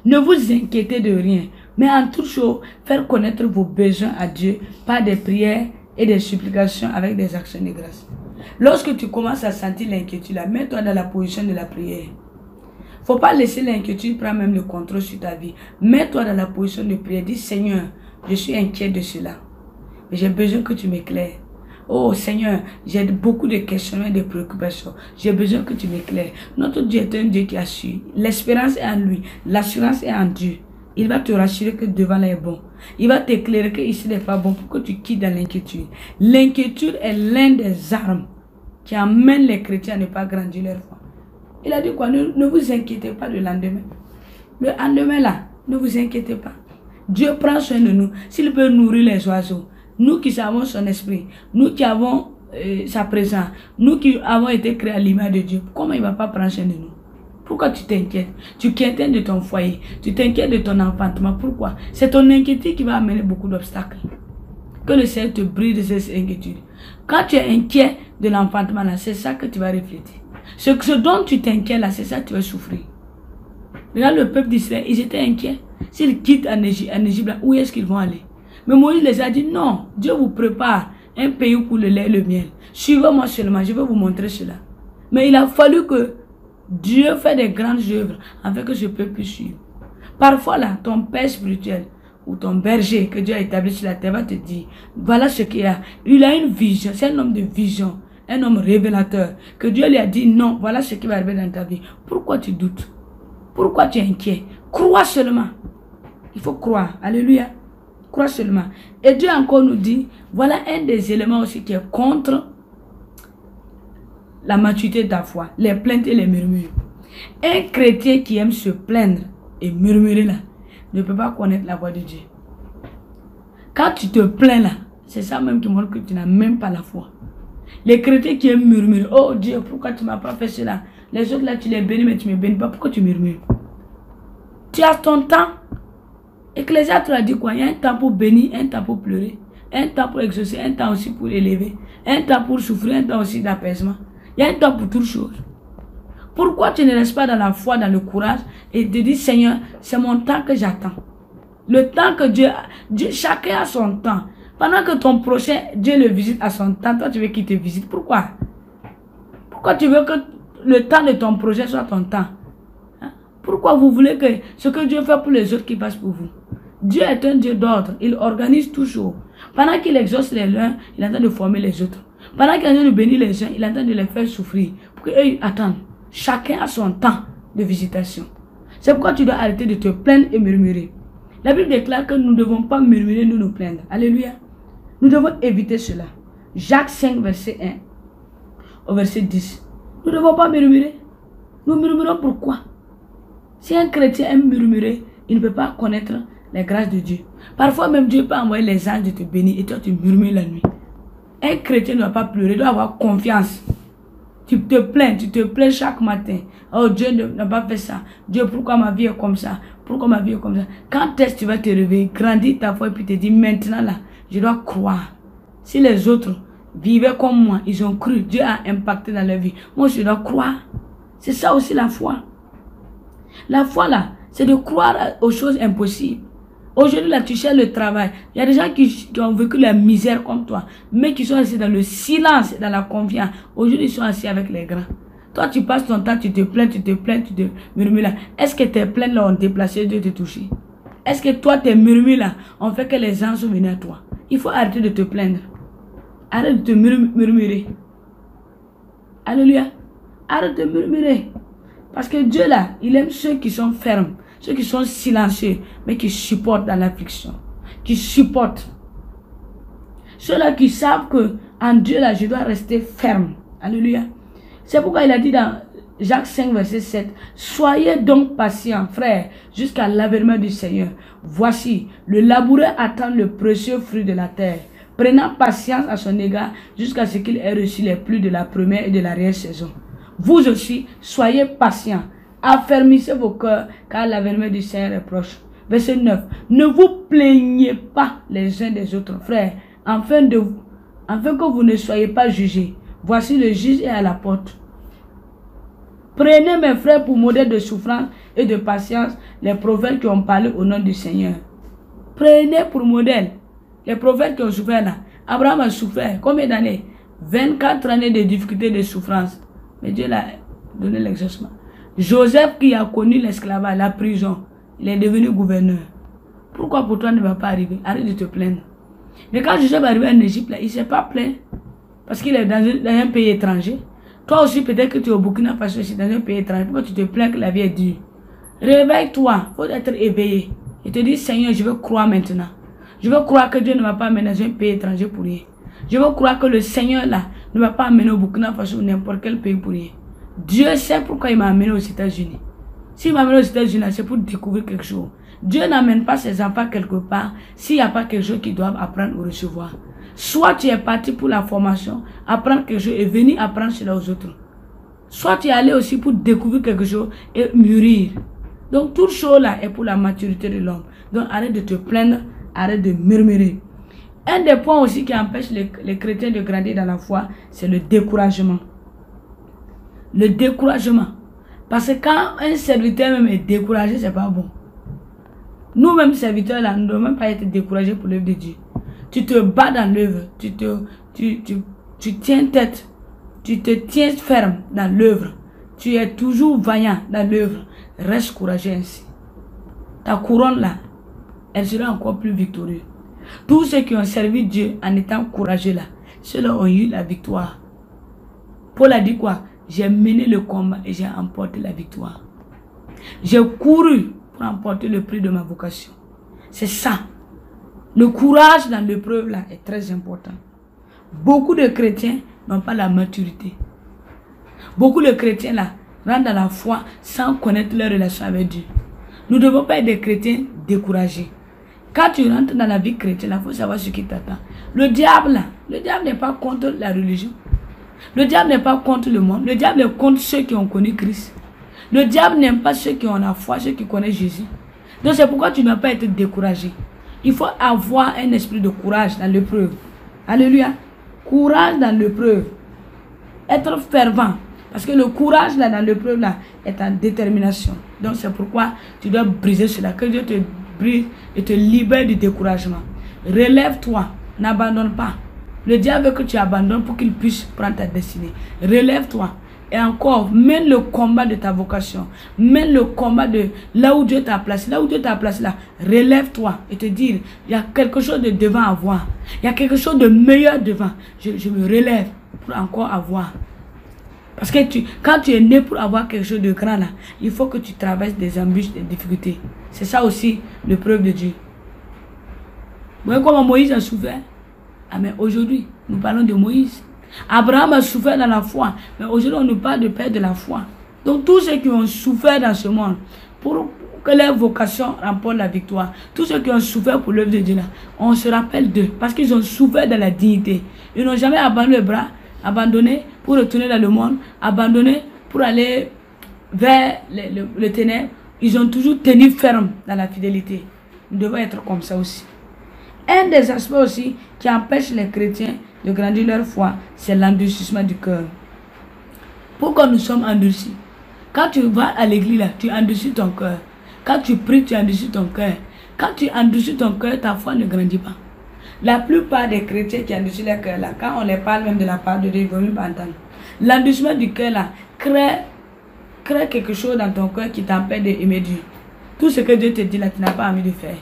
ne vous inquiétez de rien, mais en toute chose, faire connaître vos besoins à Dieu par des prières et des supplications avec des actions de grâce. Lorsque tu commences à sentir l'inquiétude, mets-toi dans la position de la prière. Il ne faut pas laisser l'inquiétude prendre même le contrôle sur ta vie. Mets-toi dans la position de prière. Dis, Seigneur, je suis inquiet de cela. Mais j'ai besoin que tu m'éclaires. Oh Seigneur, j'ai beaucoup de questionnements et de préoccupations. J'ai besoin que tu m'éclaires. Notre Dieu est un Dieu qui assure. L'espérance est en lui. L'assurance est en Dieu. Il va te rassurer que devant là est bon. Il va t'éclairer que ici n'est pas bon pour que tu quittes dans l'inquiétude. L'inquiétude est l'un des armes qui amène les chrétiens à ne pas grandir leur foi. Il a dit quoi? Ne vous inquiétez pas du lendemain. Le lendemain là, ne vous inquiétez pas. Dieu prend soin de nous. S'il peut nourrir les oiseaux, nous qui avons son esprit, nous qui avons sa présence, nous qui avons été créés à l'image de Dieu, comment il ne va pas prendre soin de nous? Pourquoi tu t'inquiètes? Tu t'inquiètes de ton foyer, tu t'inquiètes de ton enfantement. Pourquoi? C'est ton inquiétude qui va amener beaucoup d'obstacles. Que le Seigneur te brise de ces inquiétudes. Quand tu es inquiet de l'enfantement, c'est ça que tu vas refléter. Ce dont tu t'inquiètes là, c'est ça que tu vas souffrir. Regarde le peuple d'Israël, ils étaient inquiets. S'ils quittent en Égypte, où est-ce qu'ils vont aller? Mais Moïse les a dit, non, Dieu vous prépare un pays pour le lait et le miel. Suivez-moi seulement, je vais vous montrer cela. Mais il a fallu que Dieu fait des grandes œuvres afin que je puisse suivre. Parfois là, ton père spirituel ou ton berger que Dieu a établi sur la terre va te dire, voilà ce qu'il y a. Il a une vision, c'est un homme de vision, un homme révélateur. Que Dieu lui a dit, non, voilà ce qui va arriver dans ta vie. Pourquoi tu doutes? Pourquoi tu es inquiet? Crois seulement. Il faut croire. Alléluia. Crois seulement. Et Dieu encore nous dit, voilà un des éléments aussi qui est contre la maturité de ta foi, les plaintes et les murmures. Un chrétien qui aime se plaindre et murmurer là, ne peut pas connaître la voix de Dieu. Quand tu te plains là, c'est ça même qui montre que tu n'as même pas la foi. Les chrétiens qui aiment murmurer, oh Dieu, pourquoi tu ne m'as pas fait cela? Les autres là, tu les bénis, mais tu ne me bénis pas. Pourquoi tu murmures? Tu as ton temps. Ecclésiaste a dit quoi? Il y a un temps pour bénir, un temps pour pleurer, un temps pour exaucer, un temps aussi pour élever, un temps pour souffrir, un temps aussi d'apaisement. Il y a un temps pour toutes choses. Pourquoi tu ne restes pas dans la foi, dans le courage et te dis, Seigneur, c'est mon temps que j'attends. Le temps que Dieu, chacun a son temps. Pendant que ton prochain, Dieu le visite à son temps, toi tu veux qu'il te visite. Pourquoi? Pourquoi tu veux que le temps de ton projet soit ton temps? Hein? Pourquoi vous voulez que ce que Dieu fait pour les autres qu'il fasse pour vous? Dieu est un Dieu d'ordre. Il organise toujours. Pendant qu'il exauce les uns, il est en train de former les autres. Pendant qu'il est en train de bénir les uns, il est en train de les faire souffrir. Pour qu'eux attendent. Chacun a son temps de visitation. C'est pourquoi tu dois arrêter de te plaindre et murmurer. La Bible déclare que nous ne devons pas murmurer, nous plaindre. Alléluia. Nous devons éviter cela. Jacques 5, verset 1 au verset 10. Nous ne devons pas murmurer. Nous murmurons pourquoi? Si un chrétien aime murmurer, il ne peut pas connaître les grâces de Dieu. Parfois même Dieu peut envoyer les anges de te bénir et toi tu murmures la nuit. Un chrétien ne doit pas pleurer, il doit avoir confiance. Tu te plains chaque matin. Oh Dieu n'a pas fait ça. Dieu, pourquoi ma vie est comme ça? Pourquoi ma vie est comme ça? Quand est-ce que tu vas te réveiller, grandir ta foi et puis te dire maintenant là, je dois croire. Si les autres vivaient comme moi, ils ont cru, Dieu a impacté dans leur vie. Moi je dois croire. C'est ça aussi la foi. La foi là, c'est de croire aux choses impossibles. Aujourd'hui, là, tu cherches le travail. Il y a des gens qui ont vécu la misère comme toi, mais qui sont assis dans le silence, dans la confiance. Aujourd'hui, ils sont assis avec les grands. Toi, tu passes ton temps, tu te plains, tu te murmures là. Est-ce que tes plaintes là ont déplacé Dieu te toucher? Est-ce que toi, tes murmures là ont fait que les anges sont venus à toi? Il faut arrêter de te plaindre. Arrête de te murmurer. Alléluia. Arrête de murmurer. Parce que Dieu là, il aime ceux qui sont fermes. Ceux qui sont silencieux, mais qui supportent dans l'affliction. Qui supportent. Ceux-là qui savent que en Dieu, là, je dois rester ferme. Alléluia. C'est pourquoi il a dit dans Jacques 5, verset 7, soyez donc patients, frères, jusqu'à l'avènement du Seigneur. Voici, le laboureur attend le précieux fruit de la terre, prenant patience à son égard, jusqu'à ce qu'il ait reçu les pluies de la première et de l'arrière saison. Vous aussi, soyez patients. Affermissez vos cœurs, car l'avènement du Seigneur est proche. Verset 9. Ne vous plaignez pas les uns des autres, frères, afin que vous ne soyez pas jugés. Voici le juge est à la porte. Prenez mes frères pour modèle de souffrance et de patience les prophètes qui ont parlé au nom du Seigneur. Prenez pour modèle les prophètes qui ont souffert là. Abraham a souffert combien d'années? 24 années de difficultés, de souffrance. Mais Dieu l'a donné l'exaucement. Joseph qui a connu l'esclavage, la prison, il est devenu gouverneur. Pourquoi pour toi ne va pas arriver? Arrête de te plaindre. Mais quand Joseph est arrivé en Égypte, là, il ne s'est pas plaint. Parce qu'il est dans un pays étranger. Toi aussi, peut-être que tu es au Burkina Faso, dans un pays étranger. Pourquoi tu te plains que la vie est dure? Réveille-toi. Il faut être éveillé. Et te dire, Seigneur, je veux croire maintenant. Je veux croire que Dieu ne m'a pas amené dans un pays étranger pour rien. Je veux croire que le Seigneur là ne m'a pas amené au Burkina Faso ou n'importe quel pays pour rien. Dieu sait pourquoi il m'a amené aux États-Unis. S'il m'a amené aux États-Unis, c'est pour découvrir quelque chose. Dieu n'amène pas ses enfants quelque part s'il n'y a pas quelque chose qu'ils doivent apprendre ou recevoir. Soit tu es parti pour la formation, apprendre quelque chose et venir apprendre cela aux autres. Soit tu es allé aussi pour découvrir quelque chose et mûrir. Donc toute chose là est pour la maturité de l'homme. Donc arrête de te plaindre, arrête de murmurer. Un des points aussi qui empêche les chrétiens de grandir dans la foi, c'est le découragement. Le découragement. Parce que quand un serviteur même est découragé, c'est pas bon. Nous-mêmes, serviteurs, là, nous ne devons même pas être découragés pour l'œuvre de Dieu. Tu te bats dans l'œuvre. Tu tiens tête. Tu te tiens ferme dans l'œuvre. tu es toujours vaillant dans l'œuvre, reste courageux ainsi. Ta couronne là, elle sera encore plus victorieuse. Tous ceux qui ont servi Dieu en étant courageux là, ceux-là ont eu la victoire. Paul a dit quoi? J'ai mené le combat et j'ai emporté la victoire. J'ai couru pour emporter le prix de ma vocation. C'est ça. Le courage dans l'épreuve là est très important. Beaucoup de chrétiens n'ont pas la maturité. Beaucoup de chrétiens là rentrent dans la foi sans connaître leur relation avec Dieu. Nous ne devons pas être des chrétiens découragés. Quand tu rentres dans la vie chrétienne, il faut savoir ce qui t'attend. Le diable n'est pas contre la religion. Le diable n'est pas contre le monde. Le diable est contre ceux qui ont connu Christ. Le diable n'aime pas ceux qui ont la foi, ceux qui connaissent Jésus. Donc c'est pourquoi tu ne dois pas être découragé. Il faut avoir un esprit de courage dans l'épreuve. Alléluia. Courage dans l'épreuve. Être fervent. Parce que le courage là, dans l'épreuve là est en détermination. Donc c'est pourquoi tu dois briser cela. Que Dieu te brise et te libère du découragement. Relève-toi. N'abandonne pas. Le diable veut que tu abandonnes pour qu'il puisse prendre ta destinée. Relève-toi. Et encore, mène le combat de ta vocation. Mène le combat de là où Dieu t'a placé. Là où Dieu t'a placé là. Relève-toi et te dire, il y a quelque chose de devant à voir. Il y a quelque chose de meilleur devant. Je me relève pour encore avoir. Parce que quand tu es né pour avoir quelque chose de grand là, il faut que tu traverses des embûches, des difficultés. C'est ça aussi l'épreuve de Dieu. Vous voyez comment Moïse a souffert? Ah, mais aujourd'hui, nous parlons de Moïse. Abraham a souffert dans la foi, mais aujourd'hui on nous parle de père de la foi. Donc tous ceux qui ont souffert dans ce monde, pour que leur vocation remporte la victoire, tous ceux qui ont souffert pour l'œuvre de Dieu là, on se rappelle d'eux, parce qu'ils ont souffert dans la dignité. Ils n'ont jamais abandonné le bras, abandonné pour retourner dans le monde, abandonné pour aller vers le ténèbre. Ils ont toujours tenu ferme dans la fidélité. Nous devons être comme ça aussi. Un des aspects aussi qui empêche les chrétiens de grandir leur foi, c'est l'endurcissement du cœur. Pourquoi nous sommes endurcis? Quand tu vas à l'église, là, tu endurcis ton cœur. Quand tu pries, tu endurcis ton cœur. Quand tu endurcis ton cœur, ta foi ne grandit pas. La plupart des chrétiens qui endurcissent leur cœur, là, quand on les parle même de la part de Dieu, ils ne vont même pas entendre. L'endurcissement du cœur là, crée quelque chose dans ton cœur qui t'empêche d'aimer Dieu. Tout ce que Dieu te dit là, tu n'as pas envie de faire.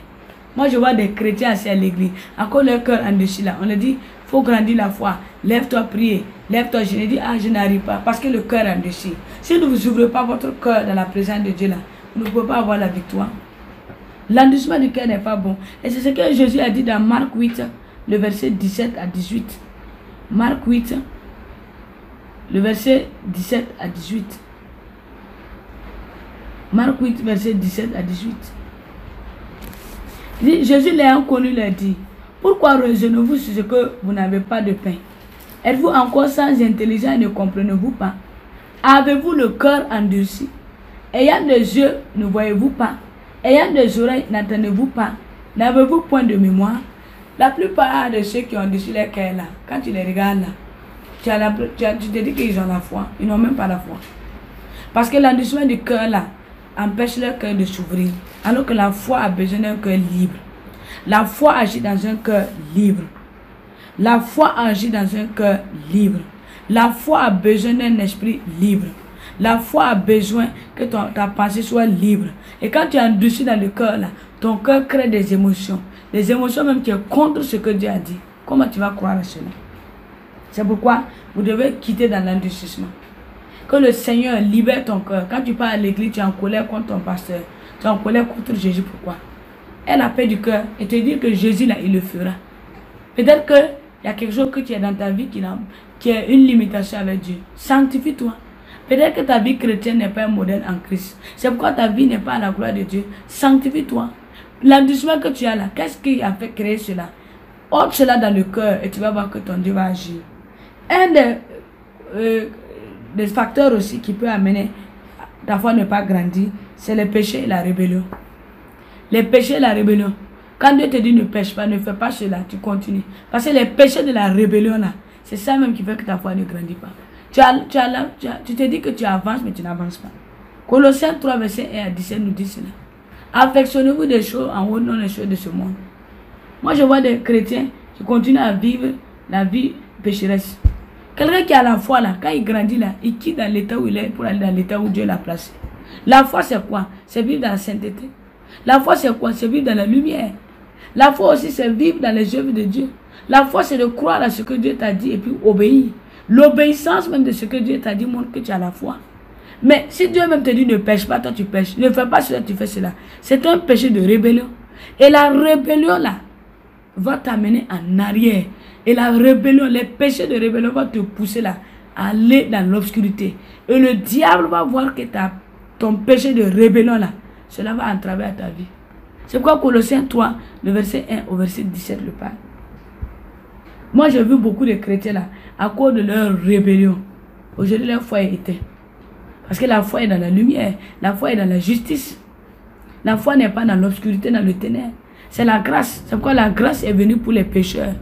Moi, je vois des chrétiens assis à l'église, encore leur cœur endurci là. On leur dit, il faut grandir la foi. Lève-toi, prier. Lève-toi. Je dis, ah, je n'arrive pas. Parce que le cœur est endurci. Si vous n'ouvrez pas votre cœur dans la présence de Dieu là, vous ne pouvez pas avoir la victoire. L'endurcissement du cœur n'est pas bon. Et c'est ce que Jésus a dit dans Marc 8, le verset 17 à 18. Marc 8, le verset 17 à 18. Marc 8, verset 17 à 18. Jésus l'ayant connu leur dit, pourquoi raisonnez-vous sur ce que vous n'avez pas de pain? Êtes-vous encore sans intelligence et ne comprenez-vous pas? Avez-vous le cœur endurci? Ayant des yeux, ne voyez-vous pas? Ayant des oreilles, n'entendez-vous pas? N'avez-vous point de mémoire? La plupart de ceux qui ont endurci leur cœur là, quand tu les regardes là, tu te dis qu'ils ont la foi. Ils n'ont même pas la foi. Parce que l'endurcissement du cœur là empêche leur cœur de s'ouvrir. Alors que la foi a besoin d'un cœur libre. La foi agit dans un cœur libre. La foi agit dans un cœur libre. La foi a besoin d'un esprit libre. La foi a besoin que ta pensée soit libre. Et quand tu es endurci dans le cœur là, ton cœur crée des émotions. Des émotions même qui sont contre ce que Dieu a dit. Comment tu vas croire à cela? C'est pourquoi vous devez quitter dans l'endurcissement. Que le Seigneur libère ton cœur. Quand tu pars à l'église, tu es en colère contre ton pasteur. Tu es en colère contre Jésus. Pourquoi? Elle a paix du cœur et te dire que Jésus là, il le fera. Peut-être qu'il y a quelque chose que tu as dans ta vie qui est une limitation avec Dieu. Sanctifie-toi. Peut-être que ta vie chrétienne n'est pas un modèle en Christ. C'est pourquoi ta vie n'est pas à la gloire de Dieu. Sanctifie-toi. L'endurcissement que tu as là, qu'est-ce qui a fait créer cela? Ôte cela dans le cœur et tu vas voir que ton Dieu va agir. Un des facteurs aussi qui peut amener ta foi ne pas grandir, c'est le péché et la rébellion. Les péchés et la rébellion. Quand Dieu te dit ne pêche pas, ne fais pas cela, tu continues. Parce que les péchés de la rébellion là, c'est ça même qui fait que ta foi ne grandit pas. Tu te dis que tu avances, mais tu n'avances pas. Colossiens 3, verset 1 à 17 nous dit cela. Affectionnez-vous des choses en haut, non les choses de ce monde. Moi, je vois des chrétiens qui continuent à vivre la vie pécheresse. Quelqu'un qui a la foi là, quand il grandit là, il quitte dans l'état où il est pour aller dans l'état où Dieu l'a placé. La foi c'est quoi? C'est vivre dans la sainteté. La foi c'est quoi? C'est vivre dans la lumière. La foi aussi c'est vivre dans les œuvres de Dieu. La foi c'est de croire à ce que Dieu t'a dit et puis obéir. L'obéissance même de ce que Dieu t'a dit montre que tu as la foi. Mais si Dieu même te dit ne pêche pas, toi tu pêches. Ne fais pas cela, tu fais cela. C'est un péché de rébellion. Et la rébellion là va t'amener en arrière. Et la rébellion, les péchés de rébellion vont te pousser là à aller dans l'obscurité. Et le diable va voir que ton péché de rébellion là, cela va entraver à ta vie. C'est pourquoi Colossiens 3, le verset 1 au verset 17 le parle. Moi j'ai vu beaucoup de chrétiens là, à cause de leur rébellion. Aujourd'hui leur foi est éteinte. Parce que la foi est dans la lumière, la foi est dans la justice. La foi n'est pas dans l'obscurité, dans le ténèbre. C'est la grâce. C'est pourquoi la grâce est venue pour les pécheurs.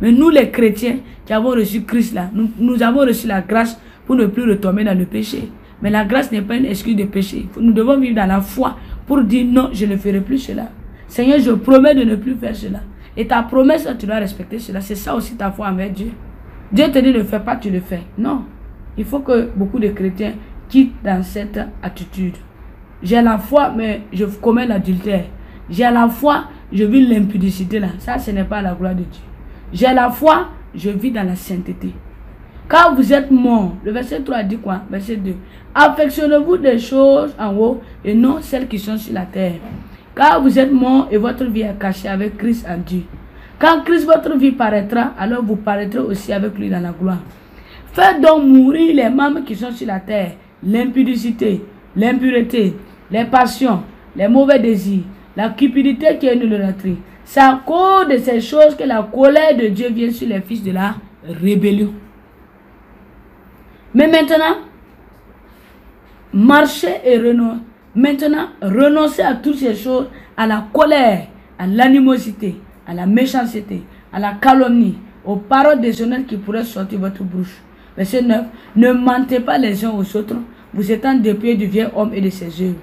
Mais nous les chrétiens qui avons reçu Christ là, nous avons reçu la grâce pour ne plus retomber dans le péché. Mais la grâce n'est pas une excuse de péché. Nous devons vivre dans la foi pour dire non, je ne ferai plus cela. Seigneur, je promets de ne plus faire cela. Et ta promesse, tu dois respecter cela. C'est ça aussi ta foi envers Dieu. Dieu te dit ne fais pas, tu le fais. Non. Il faut que beaucoup de chrétiens quittent dans cette attitude. J'ai la foi, mais je commets l'adultère. J'ai la foi, je vis l'impudicité là. Ça, ce n'est pas la gloire de Dieu. J'ai la foi, je vis dans la sainteté. Quand vous êtes mort, le verset 3 dit quoi? Verset 2. Affectionnez-vous des choses en haut et non celles qui sont sur la terre. Car vous êtes mort et votre vie est cachée avec Christ en Dieu. Quand Christ, votre vie paraîtra, alors vous paraîtrez aussi avec lui dans la gloire. Faites donc mourir les membres qui sont sur la terre. L'impudicité, l'impureté, les passions, les mauvais désirs, la cupidité qui est une idolâtrie. C'est à cause de ces choses que la colère de Dieu vient sur les fils de la rébellion. Mais maintenant, marchez et renoncez. Maintenant, renoncez à toutes ces choses, à la colère, à l'animosité, à la méchanceté, à la calomnie, aux paroles déshonnêtes qui pourraient sortir de votre bouche. Verset 9. Ne mentez pas les uns aux autres, vous étant dépouillés du vieil homme et de ses œuvres.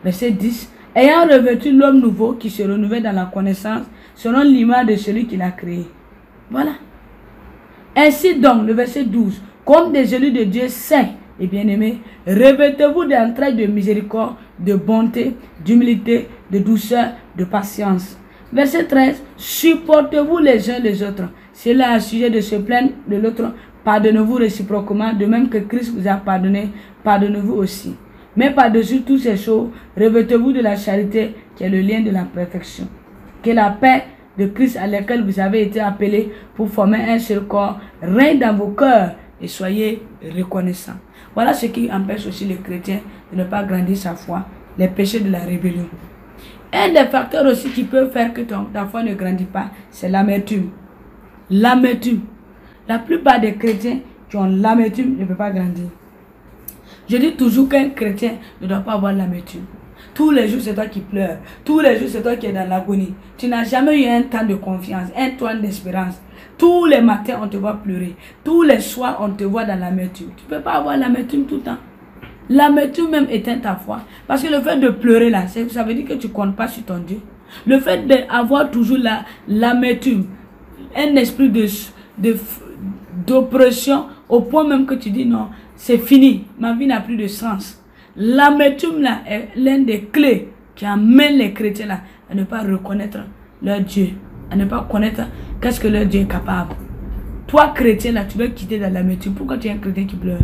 Verset 10. Ayant revêtu l'homme nouveau qui se renouvelle dans la connaissance, selon l'image de celui qui l'a créé. Voilà. Ainsi donc, le verset 12. Comme des élus de Dieu saints et bien-aimés, revêtez-vous d'entrailles de miséricorde, de bonté, d'humilité, de douceur, de patience. Verset 13. Supportez-vous les uns les autres. C'est là un sujet de se plaindre de l'autre. Pardonnez-vous réciproquement, de même que Christ vous a pardonné, pardonnez-vous aussi. Mais par-dessus toutes ces choses, revêtez-vous de la charité qui est le lien de la perfection. Que la paix de Christ à laquelle vous avez été appelés pour former un seul corps règne dans vos cœurs et soyez reconnaissants. Voilà ce qui empêche aussi les chrétiens de ne pas grandir sa foi, les péchés de la rébellion. Un des facteurs aussi qui peut faire que ta foi ne grandit pas, c'est l'amertume. L'amertume. La plupart des chrétiens qui ont l'amertume ne peuvent pas grandir. Je dis toujours qu'un chrétien ne doit pas avoir l'amertume. Tous les jours, c'est toi qui pleures. Tous les jours, c'est toi qui es dans l'agonie. Tu n'as jamais eu un temps de confiance, un temps d'espérance. Tous les matins, on te voit pleurer. Tous les soirs, on te voit dans l'amertume. Tu ne peux pas avoir l'amertume tout le temps. L'amertume même éteint ta foi. Parce que le fait de pleurer là, ça veut dire que tu ne comptes pas sur ton Dieu. Le fait d'avoir toujours l'amertume, un esprit d'oppression, au point même que tu dis non, c'est fini, ma vie n'a plus de sens. L'amertume là est l'une des clés qui amène les chrétiens là à ne pas reconnaître leur Dieu, à ne pas connaître qu'est-ce que leur Dieu est capable. Toi chrétien là, tu dois quitter dans l'amertume. Pourquoi tu es un chrétien qui pleure?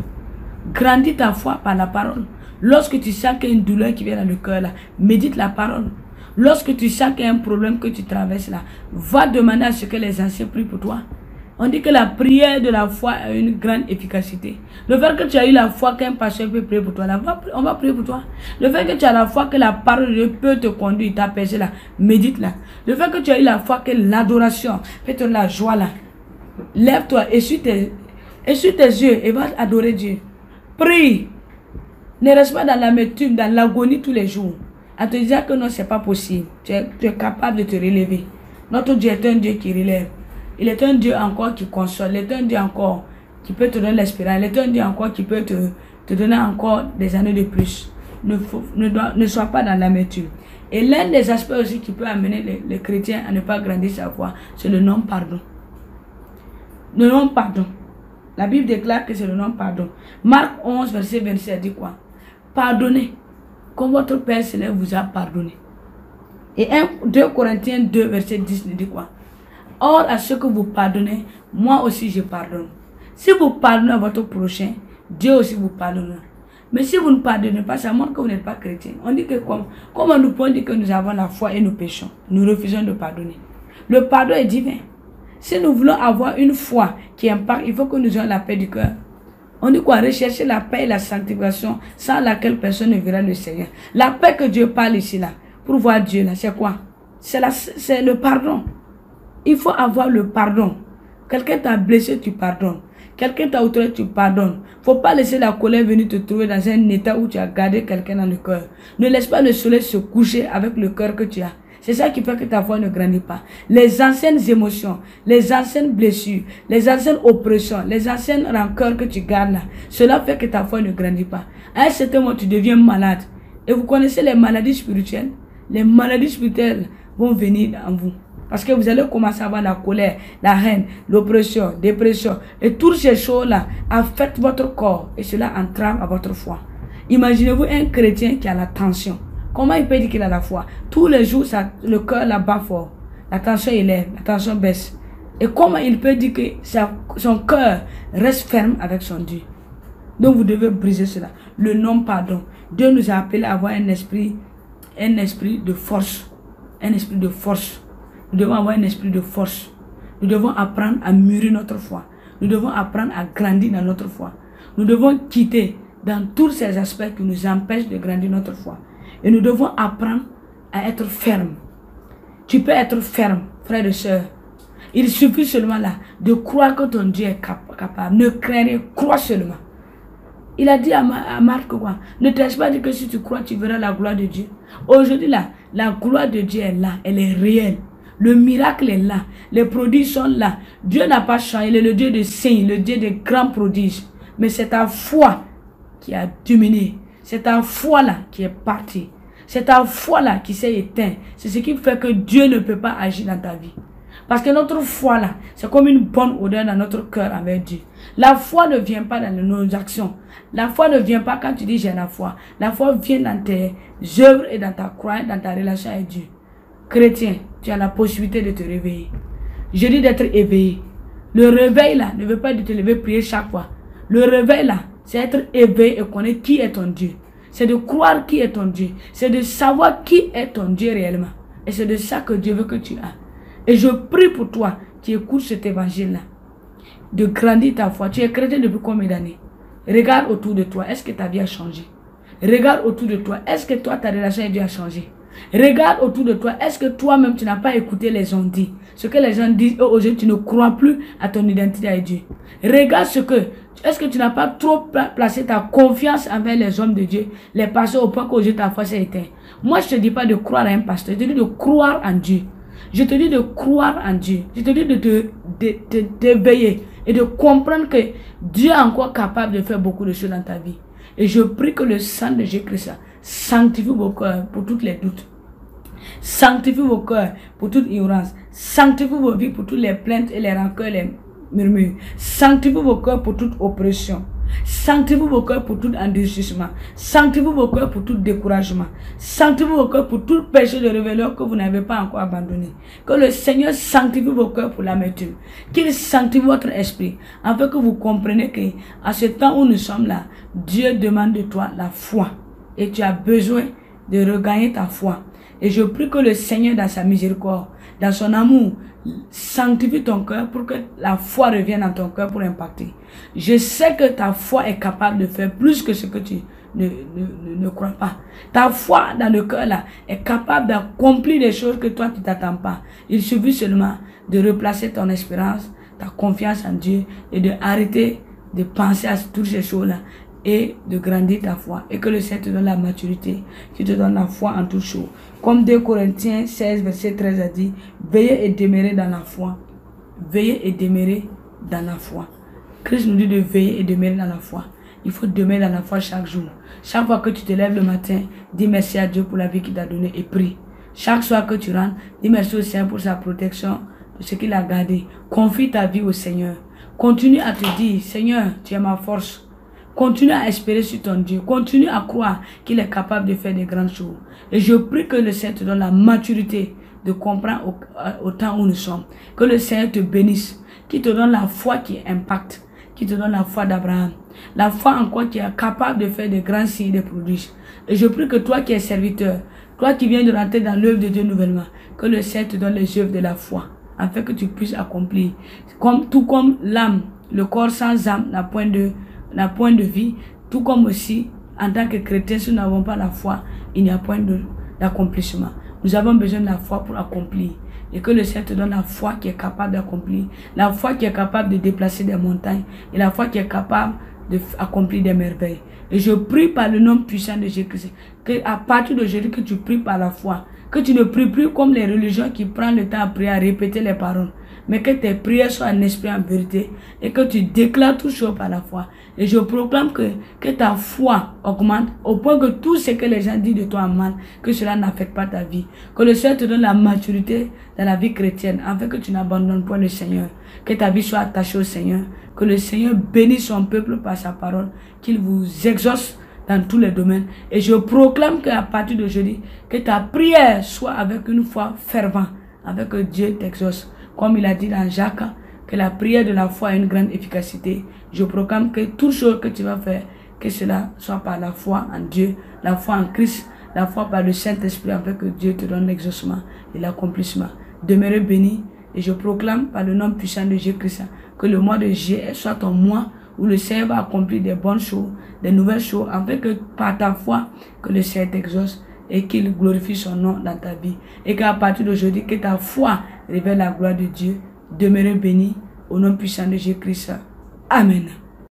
Grandis ta foi par la parole. Lorsque tu sens qu'il y a une douleur qui vient dans le cœur là, médite la parole. Lorsque tu sens qu'il y a un problème que tu traverses là, va demander à ce que les anciens prient pour toi. On dit que la prière de la foi a une grande efficacité. Le fait que tu as eu la foi qu'un pasteur peut prier pour toi, là, on va prier pour toi. Le fait que tu as la foi que la parole de Dieu peut te conduire, t'apaiser là, médite là. Le fait que tu as eu la foi que l'adoration peut te donner la joie là. Lève-toi, essuie tes yeux et va adorer Dieu. Prie. Ne reste pas dans l'amertume, dans l'agonie tous les jours. En te disant que non, c'est pas possible. Tu es capable de te relever. Notre Dieu est un Dieu qui relève. Il est un Dieu encore qui console. Il est un Dieu encore qui peut te donner l'espérance. Il est un Dieu encore qui peut te donner encore des années de plus. Ne sois pas dans l'amertume. Et l'un des aspects aussi qui peut amener les chrétiens à ne pas grandir sa foi, c'est le non-pardon. Le non-pardon. La Bible déclare que c'est le non-pardon. Marc 11, verset 27 dit quoi? Pardonnez, comme votre Père Céleste vous a pardonné. Et 2 Corinthiens 2, verset 10 dit quoi? Or, à ceux que vous pardonnez, moi aussi je pardonne. Si vous pardonnez à votre prochain, Dieu aussi vous pardonnera. Mais si vous ne pardonnez pas, ça montre que vous n'êtes pas chrétien. On dit que comment nous pouvons dire que nous avons la foi et nous péchons? Nous refusons de pardonner. Le pardon est divin. Si nous voulons avoir une foi qui impacte, il faut que nous ayons la paix du cœur. On dit quoi? Rechercher la paix et la sanctification sans laquelle personne ne verra le Seigneur. La paix que Dieu parle ici là, pour voir Dieu là, c'est quoi? C'est le pardon. Il faut avoir le pardon. Quelqu'un t'a blessé, tu pardonnes. Quelqu'un t'a outré, tu pardonnes. Il ne faut pas laisser la colère venir te trouver dans un état où tu as gardé quelqu'un dans le cœur. Ne laisse pas le soleil se coucher avec le cœur que tu as. C'est ça qui fait que ta foi ne grandit pas. Les anciennes émotions, les anciennes blessures, les anciennes oppressions, les anciennes rancœurs que tu gardes là, cela fait que ta foi ne grandit pas. À un certain moment, tu deviens malade. Et vous connaissez les maladies spirituelles? Les maladies spirituelles vont venir en vous. Parce que vous allez commencer à avoir la colère, la haine, l'oppression, la dépression. Et toutes ces choses-là affectent votre corps. Et cela entrave à votre foi. Imaginez-vous un chrétien qui a la tension. Comment il peut dire qu'il a la foi? Tous les jours, le cœur là bat fort. La tension élève, la tension baisse. Et comment il peut dire que son cœur reste ferme avec son Dieu? Donc vous devez briser cela. Le non-pardon. Dieu nous a appelé à avoir un esprit de force. Un esprit de force. Nous devons avoir un esprit de force. Nous devons apprendre à mûrir notre foi. Nous devons apprendre à grandir dans notre foi. Nous devons quitter dans tous ces aspects qui nous empêchent de grandir notre foi. Et nous devons apprendre à être ferme. Tu peux être ferme, frère et soeur. Il suffit seulement là de croire que ton Dieu est capable. Ne crains rien, crois seulement. Il a dit à Marc quoi? Ne t'ai-je pas dit que si tu crois, tu verras la gloire de Dieu? Aujourd'hui là, la gloire de Dieu est là, elle est réelle. Le miracle est là, les prodiges sont là. Dieu n'a pas changé, il est le Dieu des signes, le Dieu des grands prodiges. Mais c'est ta foi qui a diminué. C'est ta foi là qui est partie. C'est ta foi là qui s'est éteinte. C'est ce qui fait que Dieu ne peut pas agir dans ta vie. Parce que notre foi là, c'est comme une bonne odeur dans notre cœur avec Dieu. La foi ne vient pas dans nos actions. La foi ne vient pas quand tu dis j'ai la foi. La foi vient dans tes œuvres et dans ta croyance, dans ta relation avec Dieu. Chrétien, tu as la possibilité de te réveiller. Je dis d'être éveillé. Le réveil là ne veut pas dire de te lever prier chaque fois. Le réveil là, c'est être éveillé et connaître qui est ton Dieu. C'est de croire qui est ton Dieu. C'est de savoir qui est ton Dieu réellement. Et c'est de ça que Dieu veut que tu aies. Et je prie pour toi qui écoutes cet évangile là, de grandir ta foi. Tu es chrétien depuis combien d'années? Regarde autour de toi. Est-ce que ta vie a changé? Regarde autour de toi. Est-ce que toi, ta relation avec Dieu a changé? Regarde autour de toi. Est-ce que toi-même, tu n'as pas écouté les gens dire? Ce que les gens disent, aujourd'hui, tu ne crois plus à ton identité avec Dieu. Regarde est-ce que tu n'as pas trop placé ta confiance envers les hommes de Dieu, les pasteurs, au point qu'aujourd'hui ta foi s'est éteinte? Moi, je ne te dis pas de croire à un pasteur. Je te dis de croire en Dieu. Je te dis de croire en Dieu. Je te dis de t'éveiller et de comprendre que Dieu est encore capable de faire beaucoup de choses dans ta vie. Et je prie que le sang de Jésus-Christ sanctifie vos cœurs pour tous les doutes. Sanctifie vos cœurs pour toute ignorance. Sanctifie vos vies pour toutes les plaintes et les rancœurs et les murmures. Sanctifie vos cœurs pour toute oppression. Sanctifie vos cœurs pour tout endurcissement. Sanctifie vos cœurs pour tout découragement. Sanctifie vos cœurs pour tout péché de rébellion que vous n'avez pas encore abandonné. Que le Seigneur sanctifie vos cœurs pour l'amertume. Qu'il sanctifie votre esprit. Afin que vous compreniez que à ce temps où nous sommes là, Dieu demande de toi la foi. Et tu as besoin de regagner ta foi. Et je prie que le Seigneur, dans sa miséricorde, dans son amour, sanctifie ton cœur pour que la foi revienne dans ton cœur pour impacter. Je sais que ta foi est capable de faire plus que ce que tu ne crois pas. Ta foi dans le cœur là est capable d'accomplir des choses que toi tu ne t'attends pas. Il suffit seulement de replacer ton espérance, ta confiance en Dieu et de arrêter de penser à toutes ces choses là et de grandir ta foi. Et que le Seigneur te donne la maturité, qui te donne la foi en toutes choses. Comme 2 Corinthiens 16, verset 13 a dit, veillez et demeurez dans la foi. Veillez et demeurez dans la foi. Christ nous dit de veiller et demeurer dans la foi. Il faut demeurer dans la foi chaque jour. Chaque fois que tu te lèves le matin, dis merci à Dieu pour la vie qu'il t'a donnée et prie. Chaque soir que tu rentres, dis merci au Seigneur pour sa protection, de ce qu'il a gardé. Confie ta vie au Seigneur. Continue à te dire, Seigneur, tu es ma force. Continue à espérer sur ton Dieu. Continue à croire qu'il est capable de faire de grandes choses. Et je prie que le Seigneur te donne la maturité de comprendre au temps où nous sommes. Que le Seigneur te bénisse. Qu'il te donne la foi qui impacte. Qu'il te donne la foi d'Abraham. La foi en quoi tu es capable de faire de grands signes et de prodiges. Et je prie que toi qui es serviteur, toi qui viens de rentrer dans l'œuvre de Dieu nouvellement, que le Seigneur te donne les œuvres de la foi, afin que tu puisses accomplir. Tout comme l'âme, le corps sans âme n'a point de vie, tout comme aussi, en tant que chrétien, si nous n'avons pas la foi, il n'y a point d'accomplissement. Nous avons besoin de la foi pour accomplir. Et que le Seigneur te donne la foi qui est capable d'accomplir, la foi qui est capable de déplacer des montagnes, et la foi qui est capable d'accomplir des merveilles. Et je prie par le nom puissant de Jésus-Christ, qu'à partir d'aujourd'hui, que tu pries par la foi, que tu ne pries plus comme les religions qui prennent le temps à prier, à répéter les paroles, mais que tes prières soient en esprit, en vérité, et que tu déclares tout ça par la foi. Et je proclame que ta foi augmente au point que tout ce que les gens disent de toi en mal, que cela n'affecte pas ta vie. Que le Seigneur te donne la maturité dans la vie chrétienne, afin que tu n'abandonnes pas le Seigneur. Que ta vie soit attachée au Seigneur. Que le Seigneur bénisse son peuple par sa parole, qu'il vous exauce dans tous les domaines. Et je proclame qu'à partir d'aujourd'hui, que ta prière soit avec une foi fervente, avec que Dieu t'exauce. Comme il a dit dans Jacques, que la prière de la foi a une grande efficacité. Je proclame que toute chose que tu vas faire, que cela soit par la foi en Dieu, la foi en Christ, la foi par le Saint-Esprit, afin que Dieu te donne l'exaucement et l'accomplissement. Demeurez bénis. Et je proclame par le nom puissant de Jésus-Christ que le mois de juillet soit ton mois où le Seigneur va accomplir des bonnes choses, des nouvelles choses, afin que par ta foi, que le Seigneur t'exauce et qu'il glorifie son nom dans ta vie. Et qu'à partir d'aujourd'hui, que ta foi révèle la gloire de Dieu. Demeurez bénis au nom puissant de Jésus-Christ. Amen.